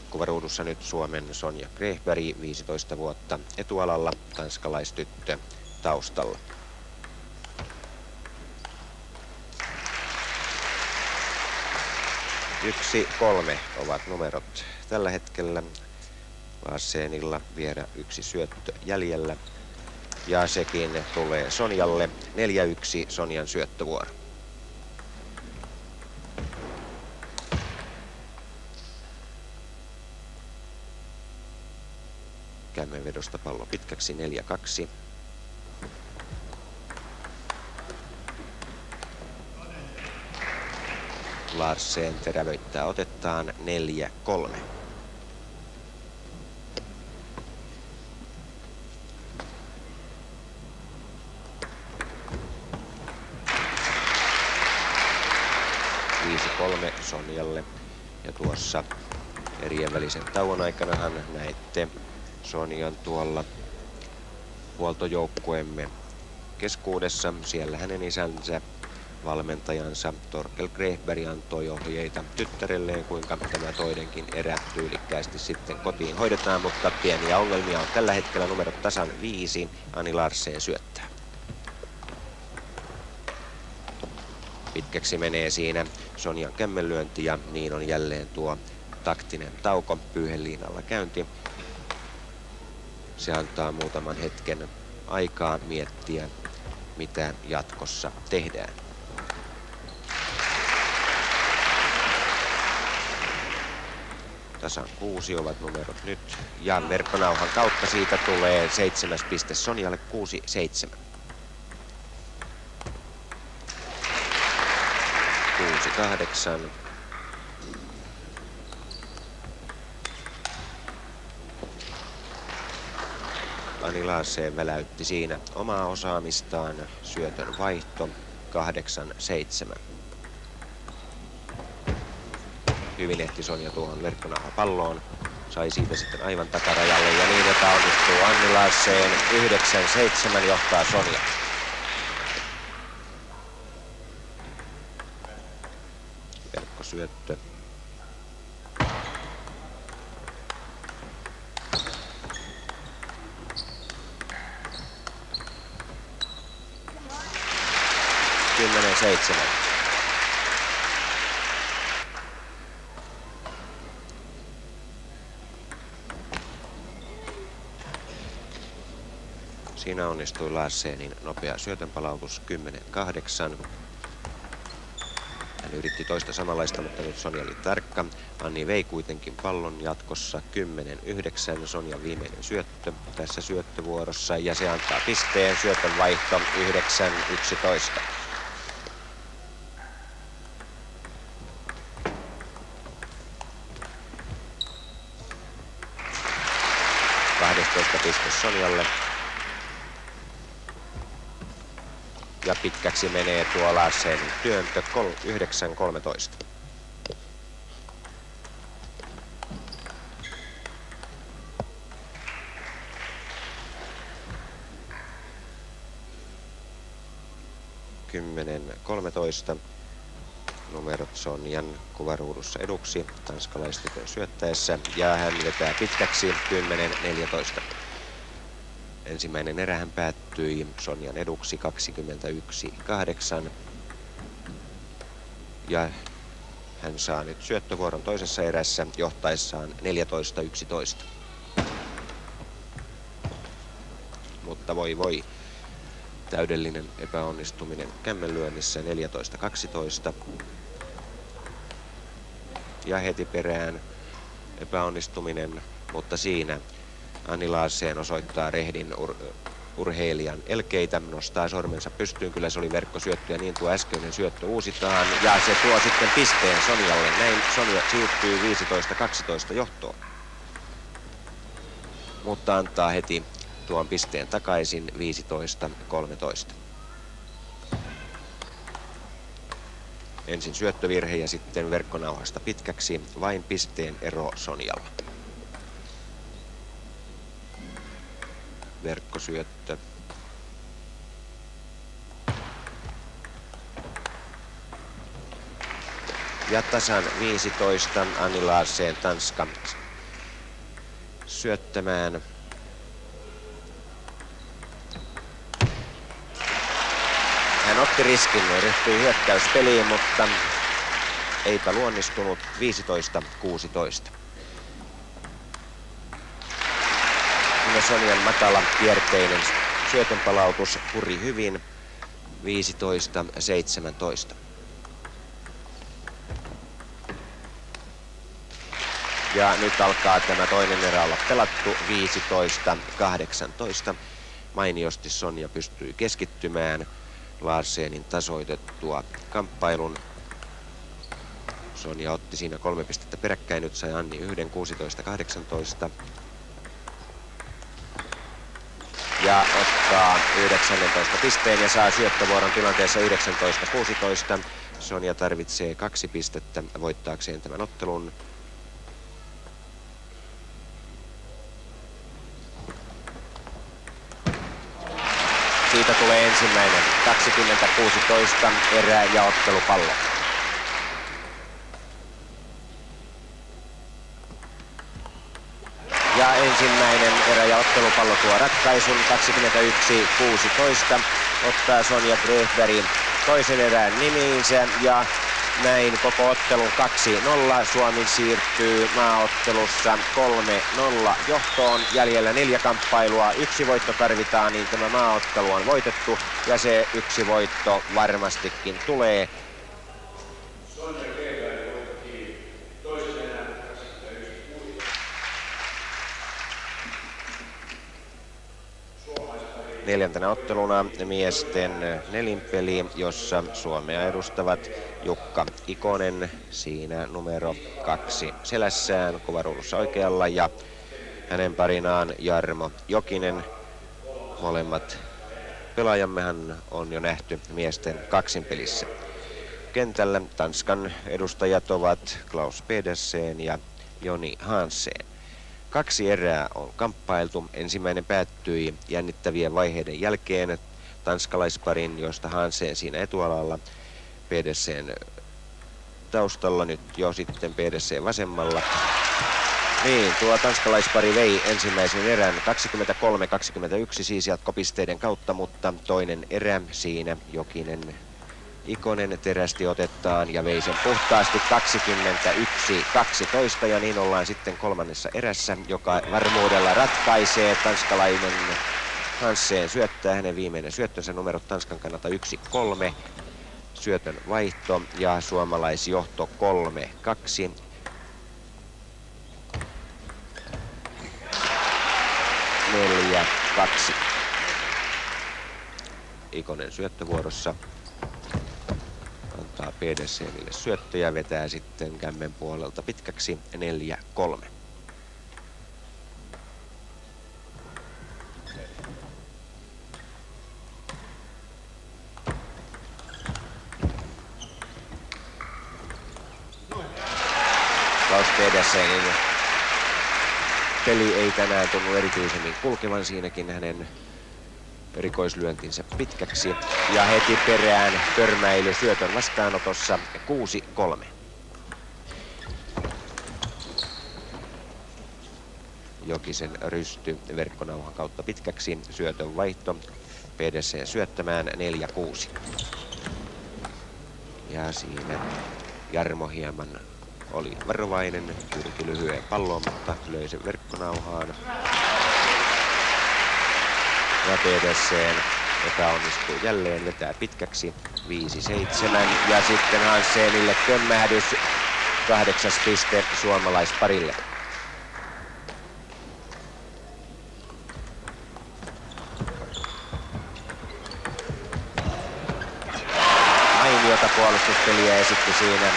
Kuvaruudussa nyt Suomen Sonja Grefberg, 15 vuotta etualalla, tanskalaistyttö taustalla. Yksi, 3 ovat numerot tällä hetkellä. Larsenilla vielä 1 syöttö jäljellä. Ja sekin tulee Sonjalle. 4-1 Sonjan syöttövuoro. Kämmenvedosta pallo pitkäksi 4-2. Larsen terävöittää otettaan 4-3. Sonjalle. Ja tuossa erien välisen tauon aikanahan näette Sonjan tuolla huoltojoukkueemme keskuudessa. Siellä hänen isänsä, valmentajansa Torkel Grefberg antoi ohjeita tyttärelleen, kuinka tämä toinenkin erä tyylikkäästi sitten kotiin hoidetaan, mutta pieniä ongelmia on tällä hetkellä. Numerot tasan 5. Annie Larsen syöttää. Pitkäksi menee siinä Sonjan kämmenlyönti ja niin on jälleen tuo taktinen tauko, pyyheliinalla käynti. Se antaa muutaman hetken aikaa miettiä, mitä jatkossa tehdään. Tasan 6 ovat numerot nyt ja verkkonauhan kautta siitä tulee 7. piste Sonjalle, 6-7. 6-8. Annie Larsen väläytti siinä omaa osaamistaan. Syötön vaihto 8-7. Hyvin ehti Sonja tuohon verkkonauhapalloon. Sai siitä sitten aivan takarajalle ja niin epäonnistuu Annie Larsen. 9-7 johtaa Sonja. Verkkosyöttö. Seitsemän. Siinä onnistui Larsenin nopea syötönpalautus 10-8. Hän yritti toista samanlaista, mutta nyt Sonja oli tarkka. Annie vei kuitenkin pallon jatkossa 10-9. Sonjan viimeinen syöttö tässä syöttövuorossa ja se antaa pisteen. Syötön vaihto 9-11. 12 piste Sonjalle. Ja pitkäksi menee tuo Larsenin työntö 9-13. 10-13. Numerot Sonjan kuvaruudussa eduksi tanskalaistytön syöttäessä ja hän vetää pitkäksi 10-14. Ensimmäinen erähän päättyi Sonjan eduksi 21-8 ja hän saa nyt syöttövuoron toisessa erässä johtaessaan 14-11. Mutta voi, täydellinen epäonnistuminen kämmenlyönnissä 14-12. Ja heti perään epäonnistuminen, mutta siinä Anni Larsen osoittaa rehdin urheilijan elkeitä, nostaa sormensa pystyyn. Kyllä se oli verkkosyöttö ja niin tuo äskeinen syöttö uusitaan ja se tuo sitten pisteen Sonjalle. Näin Sonja siirtyy 15-12 johtoon. Mutta antaa heti tuon pisteen takaisin 15-13. Ensin syöttövirhe ja sitten verkkonauhasta pitkäksi, vain pisteen ero Sonjalla. Verkkosyöttö. Ja tasan 15 Anni Larsen Tanska syöttämään. Hän otti riskin ja ryhtyi hyökkäyspeliin, mutta eipä luonnistunut 15-16. Ja Sonjan matala kierteinen syötön palautus puri hyvin 15-17. Ja nyt alkaa tämä toinen erä olla pelattu 15-18. Mainiosti Sonja pystyi keskittymään Larsenin tasoitettua kamppailun. Sonja otti siinä 3 pistettä peräkkäin, nyt sai Anni yhden 16-18. Ja ottaa 19 pisteen ja saa syöttövuoron tilanteessa 19-16. Sonja tarvitsee 2 pistettä voittaakseen tämän ottelun. Siitä tulee ensimmäinen 20-16 erä ja ottelupallo. Ja ensimmäinen erä ja ottelupallo tuo ratkaisun 21-16. Ottaa Sonja Grefberg toisen erään nimiinsä ja näin koko ottelun 2-0. Suomi siirtyy maaottelussa 3-0 johtoon. Jäljellä 4 kamppailua. 1 voitto tarvitaan, niin tämä maaottelu on voitettu. Ja se 1 voitto varmastikin tulee. Neljäntenä otteluna miesten nelinpeli, jossa Suomea edustavat Jukka Ikonen, siinä numero 2 selässään kuvaruudussa oikealla ja hänen parinaan Jarmo Jokinen. Molemmat pelaajammehan on jo nähty miesten kaksinpelissä. Kentällä Tanskan edustajat ovat Klaus Pedersen ja Joni Hansen. 2 erää on kamppailtu. Ensimmäinen päättyi jännittävien vaiheiden jälkeen tanskalaisparin, josta Hansen siinä etualalla, Pedersen taustalla, nyt jo sitten Pedersen vasemmalla. Niin, tuo tanskalaispari vei ensimmäisen erän 23-21 siis jatkopisteiden kautta, mutta toinen erä siinä Jokinen Ikonen terästi otettaan ja vei sen puhtaasti 21-12 ja niin ollaan sitten kolmannessa erässä, joka varmuudella ratkaisee. Tanskalainen Hansen syöttää, hänen viimeinen syöttönsä, numerot Tanskan kannalta 1-3, syötön vaihto ja suomalaisjohto 3-2. Neljä, 2. Ikonen syöttövuorossa. Antaa Pedersenille syöttöjä, vetää sitten kämmen puolelta pitkäksi 4-3. Klaus Pedersenin peli ei tänään tunnu erityisemmin kulkevan, siinäkin hänen erikoislyöntinsä pitkäksi ja heti perään törmäily syötön vastaanotossa 6-3. Jokisen rysty verkkonauhan kautta pitkäksi, syötön vaihto, Pedersen syöttämään 4-6. Ja siinä Jarmo hieman oli varovainen, pyrki lyhyen palloon, mutta löi sen verkkonauhaan. Ja Pedersen epäonnistuu jälleen, vetää pitkäksi 5-7 ja sitten Hansenille kömmähdys, 8. piste suomalaisparille. Mainiota puolustuspeliä esitti siinä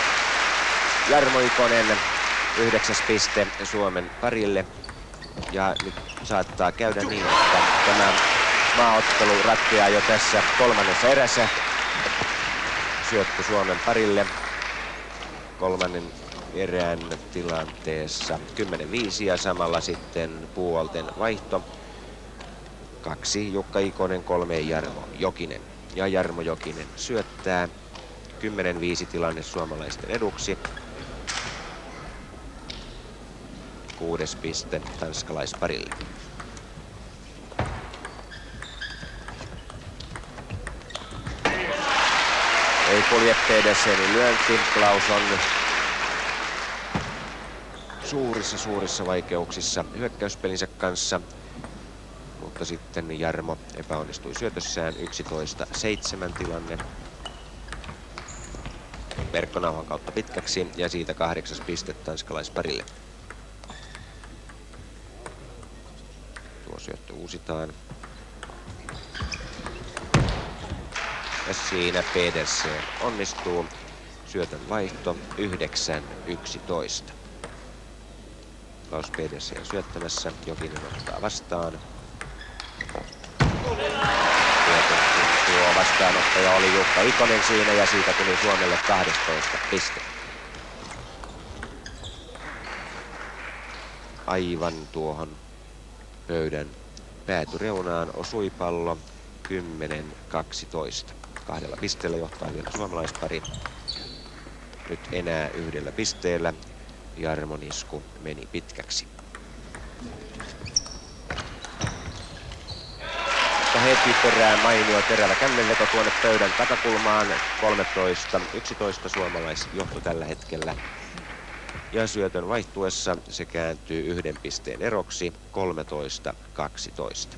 Jarmo Ikonen, 9. piste Suomen parille. Ja nyt saattaa käydä niin, että tämä maaottelu ratkeaa jo tässä kolmannessa erässä. Syöttö Suomen parille kolmannen erän tilanteessa 10-5 ja samalla sitten puolten vaihto. 2 Jukka Ikonen, 3 Jarmo Jokinen. Ja Jarmo Jokinen syöttää 10-5 tilanne suomalaisten eduksi. 6. piste tanskalaisparille. Ei kulje Pedersenin lyönti. Klaus on suurissa vaikeuksissa hyökkäyspelinsä kanssa. Mutta sitten Jarmo epäonnistui syötössään 11-7 tilanne. Verkkonauhan kautta pitkäksi ja siitä 8. piste tanskalaisparille. Tuo syöttö uusitaan. Ja siinä Pedersen onnistuu. Syötön vaihto 9-11. Klaus Pedersen syöttämässä. Jokinen ottaa vastaan. Tuo vastaanottaja oli Jukka Ikonen siinä ja siitä tuli Suomelle 12 piste. Aivan tuohon pöydän päätyreunaan osui pallo 10-12. 2 pisteellä johtaa vielä suomalaispari. Nyt enää 1 pisteellä. Jarmon isku meni pitkäksi. Heti perään mainio terävä kämmenveto tuonne pöydän takakulmaan. 13-11 suomalaisjohto tällä hetkellä. Ja syötön vaihtuessa se kääntyy 1 pisteen eroksi 13-12.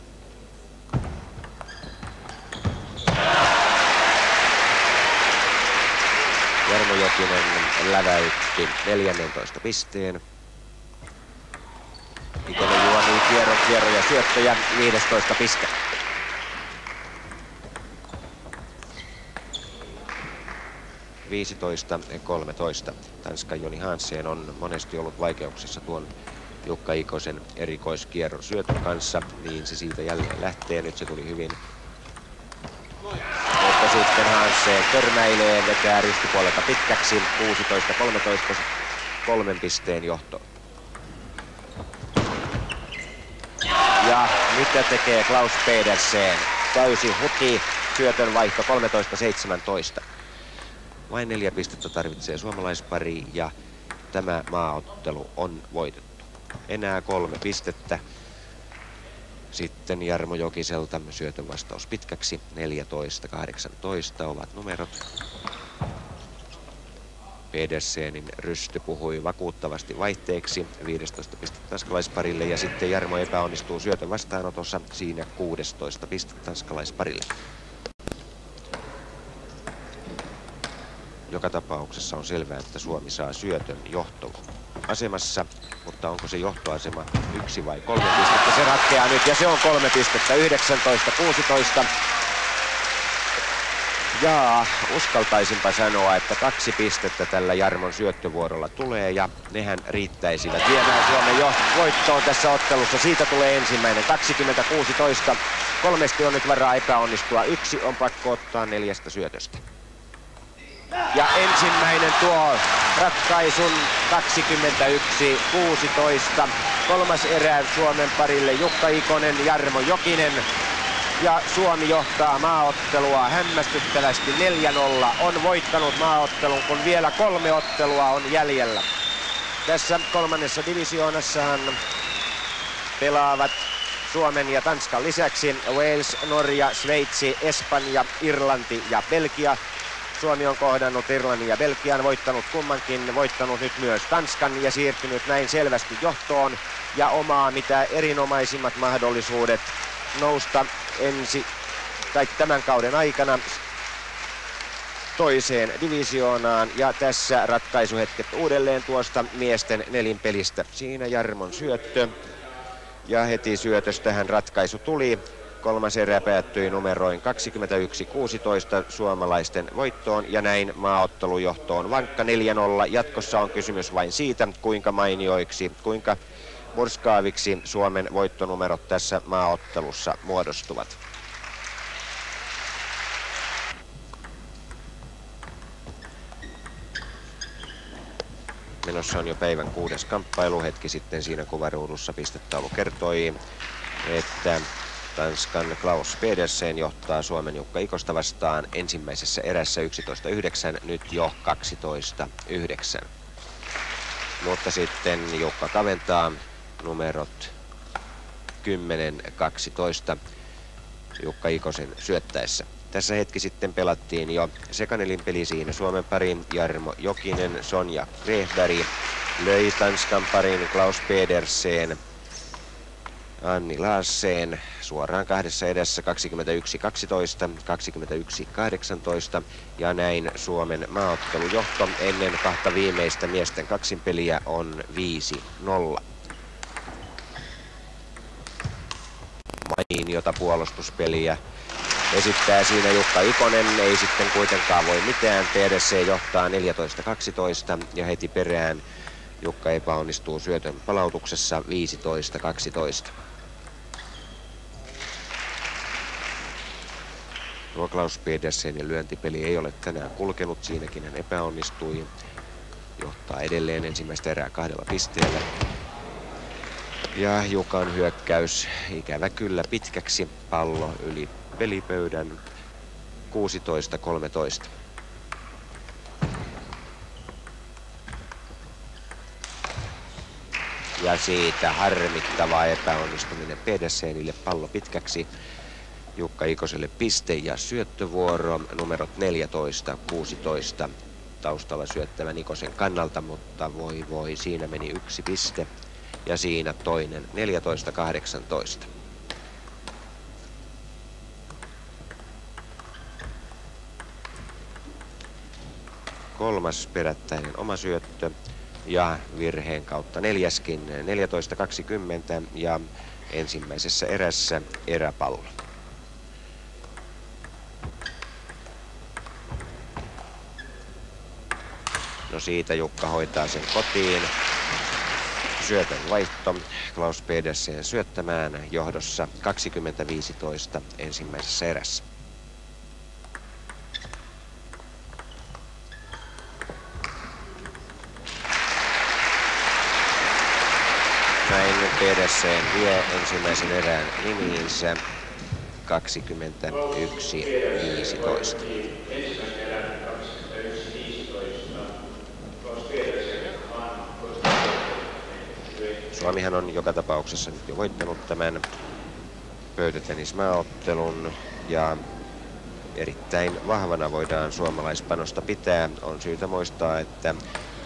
Jarmo Jokinen läväytti 14 pisteen. Ikonen juoni kierro ja syöttöjä 15 piste. – 15-13. Tanskan Joni Hansen on monesti ollut vaikeuksissa tuon Jukka Ikosen erikoiskierron syötön kanssa, niin se siitä jälleen lähtee. Nyt se tuli hyvin. Mutta sitten Hansen törmäilee, vetää ristipuolelta pitkäksi. 16-13, 3 pisteen johto. Ja mitä tekee Klaus Pedersen? Täysi huti, syötön vaihto 13-17. Vain 4 pistettä tarvitsee suomalaispari ja tämä maaottelu on voitettu. Enää 3 pistettä. Sitten Jarmo Jokiselta syötön vastaus pitkäksi. 14-18 ovat numerot. Pedersenin rysty puhui vakuuttavasti vaihteeksi 15 pistettä tanskalaisparille ja sitten Jarmo epäonnistuu syötön vastaanotossa. Siinä 16 pistettä tanskalaisparille. Joka tapauksessa on selvää, että Suomi saa syötön johtoasemassa, mutta onko se johtoasema 1 vai 3 pistettä? Se ratkeaa nyt ja se on 3 pistettä, 19-16. Ja uskaltaisinpa sanoa, että 2 pistettä tällä Jarmon syöttövuorolla tulee ja nehän riittäisivät viemään Suomen voittoon tässä ottelussa. Siitä tulee ensimmäinen 20-16. 3 on nyt varaa epäonnistua. 1 on pakko ottaa 4 syötöstä. Ja ensimmäinen tuo ratkaisun 21-16. 3. erään Suomen parille Jukka Ikonen, Jarmo Jokinen. Ja Suomi johtaa maaottelua hämmästyttävästi 4-0. On voittanut maaottelun, kun vielä 3 ottelua on jäljellä. Tässä 3. divisioonassahan pelaavat Suomen ja Tanskan lisäksi Wales, Norja, Sveitsi, Espanja, Irlanti ja Belgia. Suomi on kohdannut Irlannin ja Belgian, voittanut kummankin, voittanut nyt myös Tanskan ja siirtynyt näin selvästi johtoon ja omaa mitä erinomaisimmat mahdollisuudet nousta tämän kauden aikana toiseen divisioonaan. Ja tässä ratkaisuhetket uudelleen tuosta miesten nelinpelistä. Siinä Jarmon syöttö ja heti syötöstähän ratkaisu tuli. 3. erä päättyi numeroin 21-16 suomalaisten voittoon ja näin maaottelujohtoon vankka 4-0. Jatkossa on kysymys vain siitä, kuinka mainioiksi, kuinka murskaaviksi Suomen voittonumerot tässä maaottelussa muodostuvat. Menossa on jo päivän 6. kamppailu. Hetki sitten siinä kuvaruudussa pistetaulu kertoi, että Tanskan Klaus Pedersen johtaa Suomen Jukka Ikosta vastaan ensimmäisessä erässä 11-9, nyt jo 12-9. Mutta sitten Jukka kaventaa numerot 10-12 Jukka Ikosen syöttäessä. Tässä hetki sitten pelattiin jo sekanelin peli, siinä Suomen parin Jarmo Jokinen, Sonja Grefberg löi Tanskan parin Klaus Pedersen, Anni Larsen suoraan 2 edessä 21-12, 21-18 ja näin Suomen maaottelujohto ennen 2 viimeistä miesten kaksinpeliä on 5-0. Mainiota puolustuspeliä esittää siinä Jukka Ikonen, ei sitten kuitenkaan voi mitään. Pedersen johtaa 14-12 ja heti perään Jukka epäonnistuu syötön palautuksessa 15-12. Tuo Klaus Pedersenin lyöntipeli ei ole tänään kulkenut, siinäkin hän epäonnistui. Johtaa edelleen ensimmäistä erää 2 pisteellä. Ja Jukan hyökkäys ikävä kyllä pitkäksi, pallo yli pelipöydän 16-13. Ja siitä harmittava epäonnistuminen Pedersenille, pallo pitkäksi. Jukka Ikoselle piste ja syöttövuoro, numerot 14-16 taustalla syöttävän Ikosen kannalta, mutta voi, siinä meni 1 piste ja siinä toinen 14-18. Kolmas perättäinen oma syöttö ja virheen kautta 4. 14-20 ja ensimmäisessä erässä eräpallo. No siitä Jukka hoitaa sen kotiin. Syötön vaihto Klaus Pedersen syöttämään, johdossa 20-15 ensimmäisessä erässä. Näin Pedersen vie ensimmäisen erään nimiinsä 21-15. Suomihan on joka tapauksessa nyt jo voittanut tämän pöytätennismaaottelun ja erittäin vahvana voidaan suomalaispanosta pitää. On syytä muistaa, että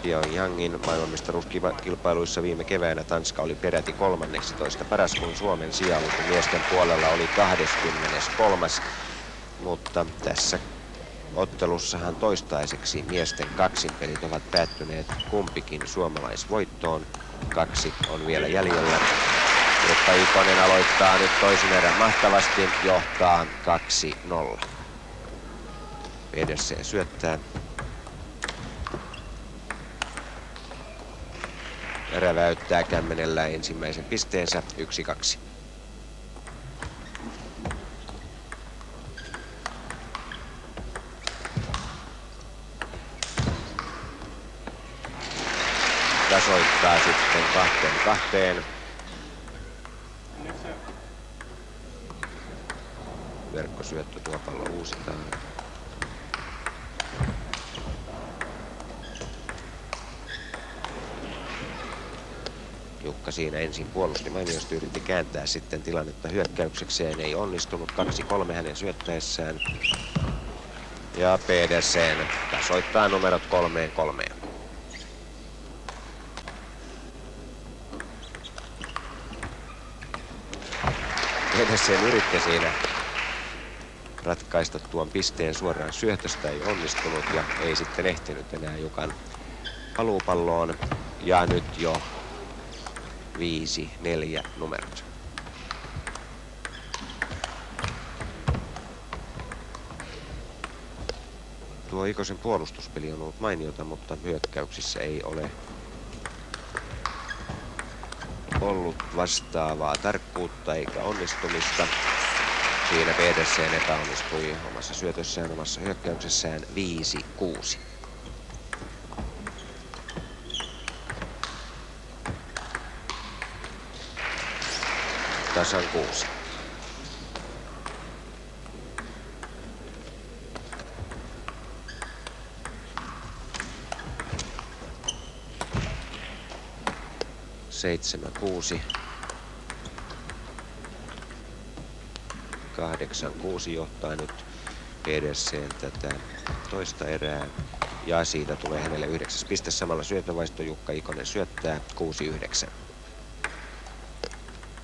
Pyongyangin maailmanmestaruuskilpailuissa viime keväänä Tanska oli peräti 13 paras, kun Suomen sijaluku miesten puolella oli 23. Mutta tässä ottelussahan toistaiseksi miesten kaksinpelit ovat päättyneet kumpikin suomalaisvoittoon. 2 on vielä jäljellä. Jukka Ikonen aloittaa nyt toisen erän mahtavasti, johtaa 2-0. Pedersen syöttää. Räväyttää kämmenellä ensimmäisen pisteensä 1-2. Tasoittaa sitten 2-2. verkkosyöttö, tuo pallo uusitaan. Jukka siinä ensin puolusti mainiosti, yritti kääntää sitten tilannetta hyökkäyksekseen, ei onnistunut. 2-3 hänen syöttäessään. Ja Pedersen tasoittaa numerot 3-3. Pedersen yritti siinä ratkaista tuon pisteen suoraan syötöstä, ei onnistunut ja ei sitten ehtinyt enää Jukan paluupalloon. Ja nyt jo 5-4 numerot. Tuo Ikosen puolustuspeli on ollut mainiota, mutta hyökkäyksissä ei ole ollut vastaavaa tarkkuutta eikä onnistumista. Siinä Pedersen epäonnistui omassa syötössään, omassa hyökkäyksessään 5-6. Tasan 6. Seitsemän 6. 8-6 johtaa nyt Pedersen tätä toista erää. Ja siitä tulee hänelle 9. piste. Samalla syötövaisto Jukka Ikonen syöttää 6-9.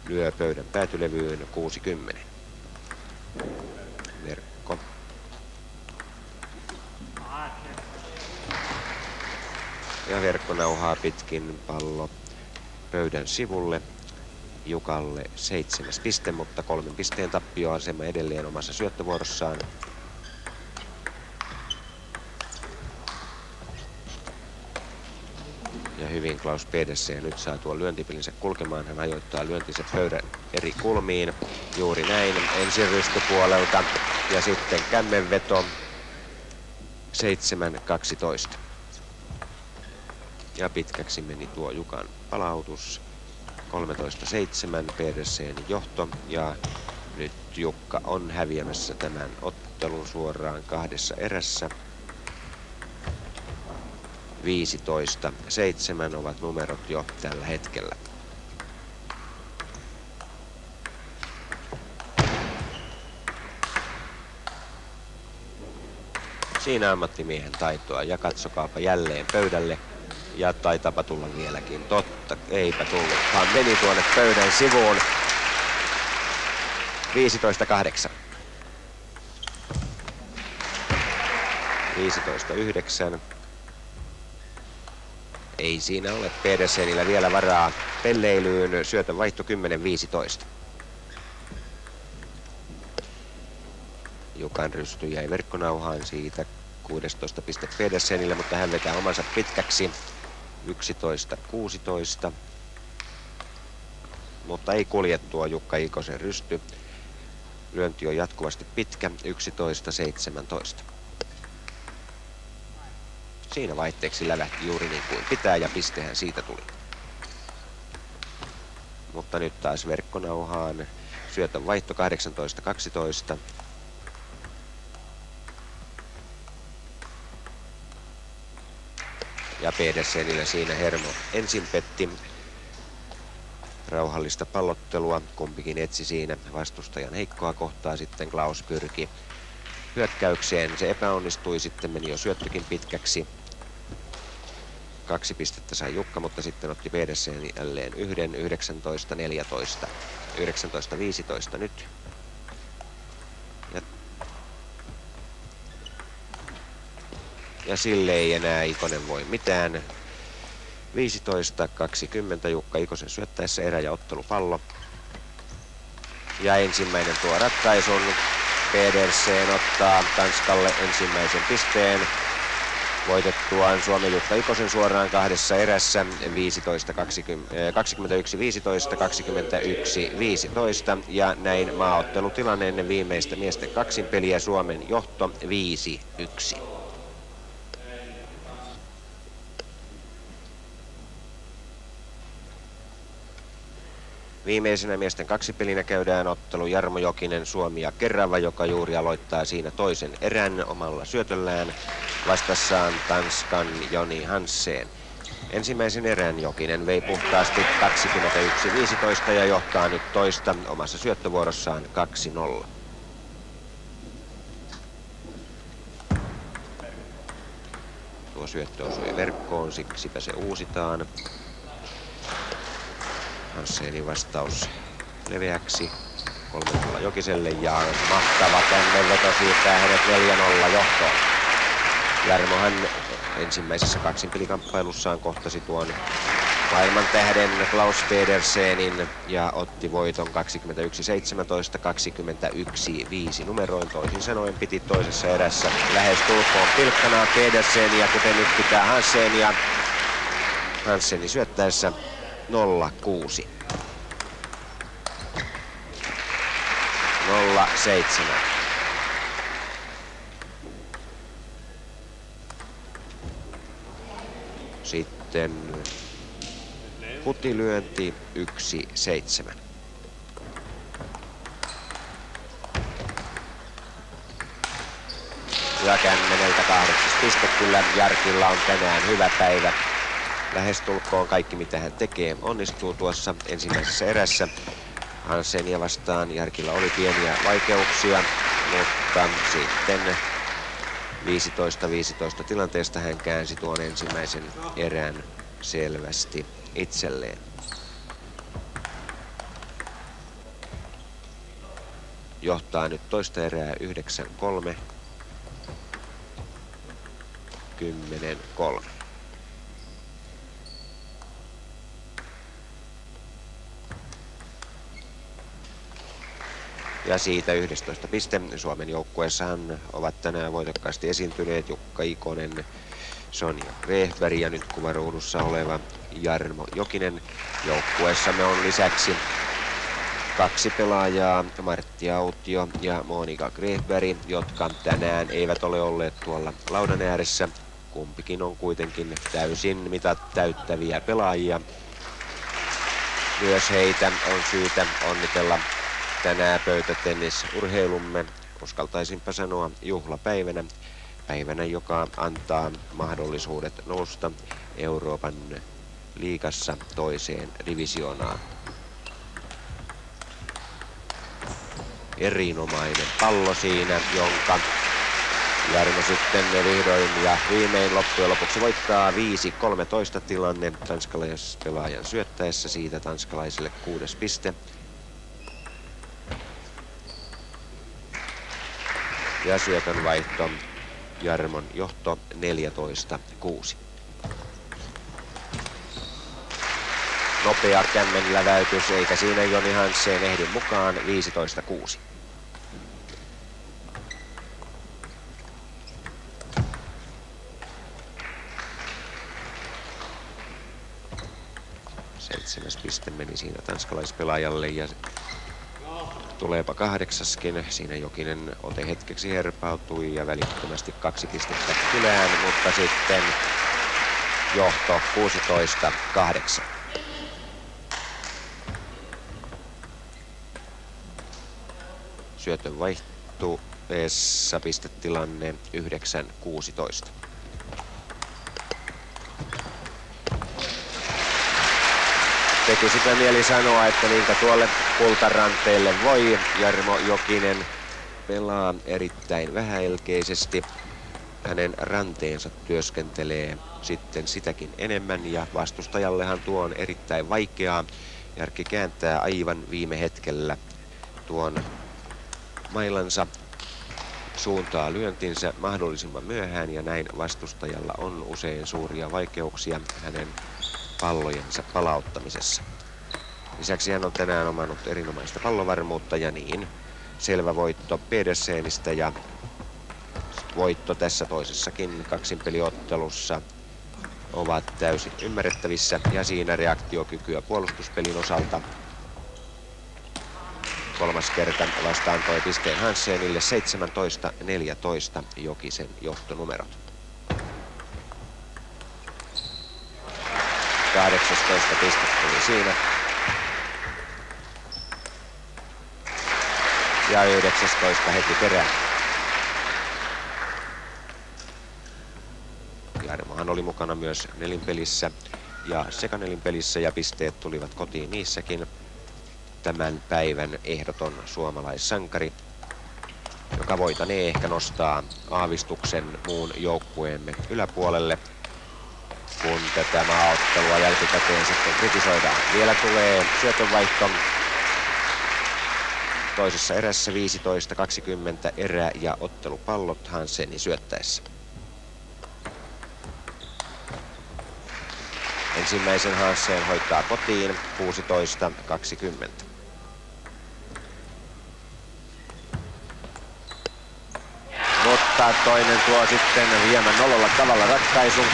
Lyö pöydän päätylevyyn 60. Verkko. Ja verkko nauhaa pitkin pallo pöydän sivulle. Jukalle 7. piste, mutta 3 pisteen tappioasema edelleen omassa syöttövuorossaan. Ja hyvin Klaus Pedersen nyt saa tuon lyöntipelinsä kulkemaan. Hän ajoittaa lyöntiset pöydän eri kulmiin. Juuri näin ensin rystypuolelta ja sitten kämmenveto 7-12. Ja pitkäksi meni tuo Jukan palautus. 13-7 Pedersen johto ja nyt Jukka on häviämässä tämän ottelun suoraan 2 erässä. 15-7 ovat numerot jo tällä hetkellä. Siinä ammattimiehen taitoa ja katsokaapa jälleen pöydälle. Ja taitaapa tulla vieläkin. Totta, eipä tullutkaan. Meni tuonne pöydän sivuun. 15-8. 15-9. Ei siinä ole Pedersenillä vielä varaa pelleilyyn. Syötön vaihto 10-15. Jukan rysty jäi verkkonauhaan siitä. 16 piste Pedersenille, mutta hän vetää omansa pitkäksi. 11-16. Mutta ei kulje tuo Jukka Ikosen rysty. Lyönti on jatkuvasti pitkä. 11-17. Siinä vaihteeksi lävähti juuri niin kuin pitää ja pistehän siitä tuli. Mutta nyt taas verkkonauhaan. Syötön vaihto 18-12. Ja Pedersenillä siinä hermo ensin petti. Rauhallista pallottelua. Kumpikin etsi siinä vastustajan heikkoa kohtaa. Sitten Klaus pyrki hyökkäykseen. Se epäonnistui. Sitten meni jo syöttökin pitkäksi. 2 pistettä sai Jukka, mutta sitten otti Pedersen jälleen 19-14. 19-15 nyt. Ja sille ei enää Ikonen voi mitään. 15-20 Jukka Ikosen syöttäessä erä- ja ottelupallo. Ja ensimmäinen tuo ratkaisun. Pedersen ottaa Tanskalle ensimmäisen pisteen. Voitettuaan Suomen Jukka Ikosen suoraan 2 erässä 21-15, 21-15 ja näin maaottelutilanne ennen viimeistä miesten kaksinpeliä. Suomen johto 5-1. Viimeisenä miesten kaksipelinä käydään ottelu Jarmo Jokinen, Suomi ja Kerava, joka juuri aloittaa siinä toisen erän omalla syötöllään. Vastassaan Tanskan Joni Hansen. Ensimmäisen erän Jokinen vei puhtaasti 21-15 ja johtaa nyt toista omassa syöttövuorossaan 2-0. Tuo syöttö osui verkkoon, siksipä se uusitaan. Hansenin vastaus leveäksi 3-0 Jokiselle ja mahtava kännenveto siirtää hänet 4-0 johtoon. Jarmohan ensimmäisessä kaksinpelikamppailussaan kohtasi tuon maailman tähden Klaus Pedersenin ja otti voiton 21-17, 21-5 numeroin. Toisin sanoen piti toisessa erässä lähes tulkoon pilkkanaan Pedersenia, kuten nyt pitää Hansenia. Hansenin syöttäessä 0-6. 0-7. Sitten putilyönti 1-7. Ja Kämmeneltä 8. piste. Kyllä Jarkilla on tänään hyvä päivä. Lähestulkoon kaikki mitä hän tekee onnistuu tuossa ensimmäisessä erässä. Hansenia vastaan Jarkilla oli pieniä vaikeuksia, mutta sitten 15-15 tilanteesta hän käänsi tuon ensimmäisen erän selvästi itselleen. Johtaa nyt toista erää 9-3. 10-3. Ja siitä 11 piste. Suomen joukkueessahan ovat tänään voitokkaasti esiintyneet Jukka Ikonen, Sonja Grehberg ja nyt kuvaruudussa oleva Jarmo Jokinen. Joukkueessamme on lisäksi kaksi pelaajaa, Martti Autio ja Monika Grehberg, jotka tänään eivät ole olleet tuolla laudan ääressä. Kumpikin on kuitenkin täysin mitat täyttäviä pelaajia. Myös heitä on syytä onnitella tänään pöytätennisurheilumme, uskaltaisinpa sanoa juhlapäivänä. Päivänä, joka antaa mahdollisuudet nousta Euroopan liigassa toiseen divisioonaan. Erinomainen pallo siinä, jonka Jarmo sitten vihdoin ja viimein loppujen lopuksi voittaa 5-13 tilanne tanskalaispelaajan syöttäessä. Siitä tanskalaisille 6. piste. Ja syötön vaihto Jarmon johto 14-6. Nopea kämmenläväytys, eikä siinä Joni Hansen ehdi mukaan 15-6. Seitsemäs piste meni siinä tanskalaispelaajalle ja tuleepa 8. Siinä Jokinen ote hetkeksi herpautui ja välittömästi 2 pistettä kylään, mutta sitten johto 16-8. Syötön vaihtuessa pistetilanne 9-16. Tekisipä mieli sanoa, että niinkä tuolle kultaranteelle voi. Jarmo Jokinen pelaa erittäin vähäelkeisesti. Hänen ranteensa työskentelee sitten sitäkin enemmän ja vastustajallehan tuo on erittäin vaikeaa. Jarkki kääntää aivan viime hetkellä tuon mailansa, suuntaa lyöntinsä mahdollisimman myöhään ja näin vastustajalla on usein suuria vaikeuksia hänen pallojensa palauttamisessa. Lisäksi hän on tänään omannut erinomaista pallovarmuutta ja niin selvä voitto Pedersenistä ja voitto tässä toisessakin kaksinpeliottelussa ovat täysin ymmärrettävissä ja siinä reaktiokykyä puolustuspelin osalta. Kolmas kerta vasta antoi pisteen Hansenille 17-14 Jokisen johtonumerot. 18 pistettä tuli siinä. ja 19 heti perään. Jarmohan oli mukana myös nelinpelissä ja sekanelinpelissä ja pisteet tulivat kotiin niissäkin. Tämän päivän ehdoton suomalaissankari, joka voitanee ehkä nostaa aavistuksen muun joukkueemme yläpuolelle, kun tätä maaottelua jälkikäteen sitten kritisoidaan. Vielä tulee syötönvaihto toisessa erässä 15-20 erä ja ottelupallot Hansenin syöttäessä. Ensimmäisen Hansen hoitaa kotiin 16-20. Mutta toinen tuo sitten hieman nololla tavalla ratkaisun.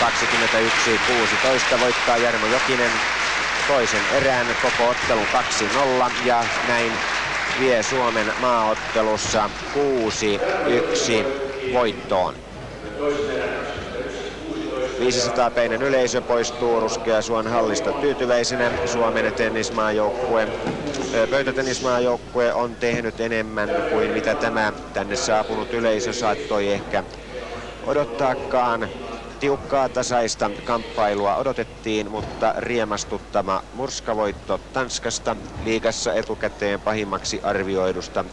21-16 voittaa Jarmo Jokinen toisen erään, koko ottelun 2-0 ja näin vie Suomen maaottelussa 6-1 voittoon. 500-peinen yleisö poistuu Ruskeasuon hallista tyytyväisenä. Suomen pöytätennismaajoukkue on tehnyt enemmän kuin mitä tämä tänne saapunut yleisö saattoi ehkä odottaakaan. Tiukkaa tasaista kamppailua odotettiin, mutta riemastuttava murskavoitto Tanskasta liigassa etukäteen pahimmaksi arvioidusta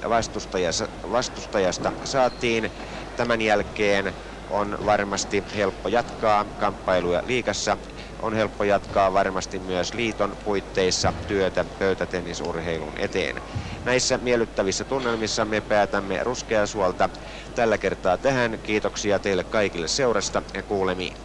vastustajasta saatiin. Tämän jälkeen on varmasti helppo jatkaa kamppailuja liigassa. On helppo jatkaa varmasti myös liiton puitteissa työtä pöytätennisurheilun eteen. Näissä miellyttävissä tunnelmissa me päätämme Ruskeasuolta tällä kertaa tähän. Kiitoksia teille kaikille seurasta ja kuulemiin.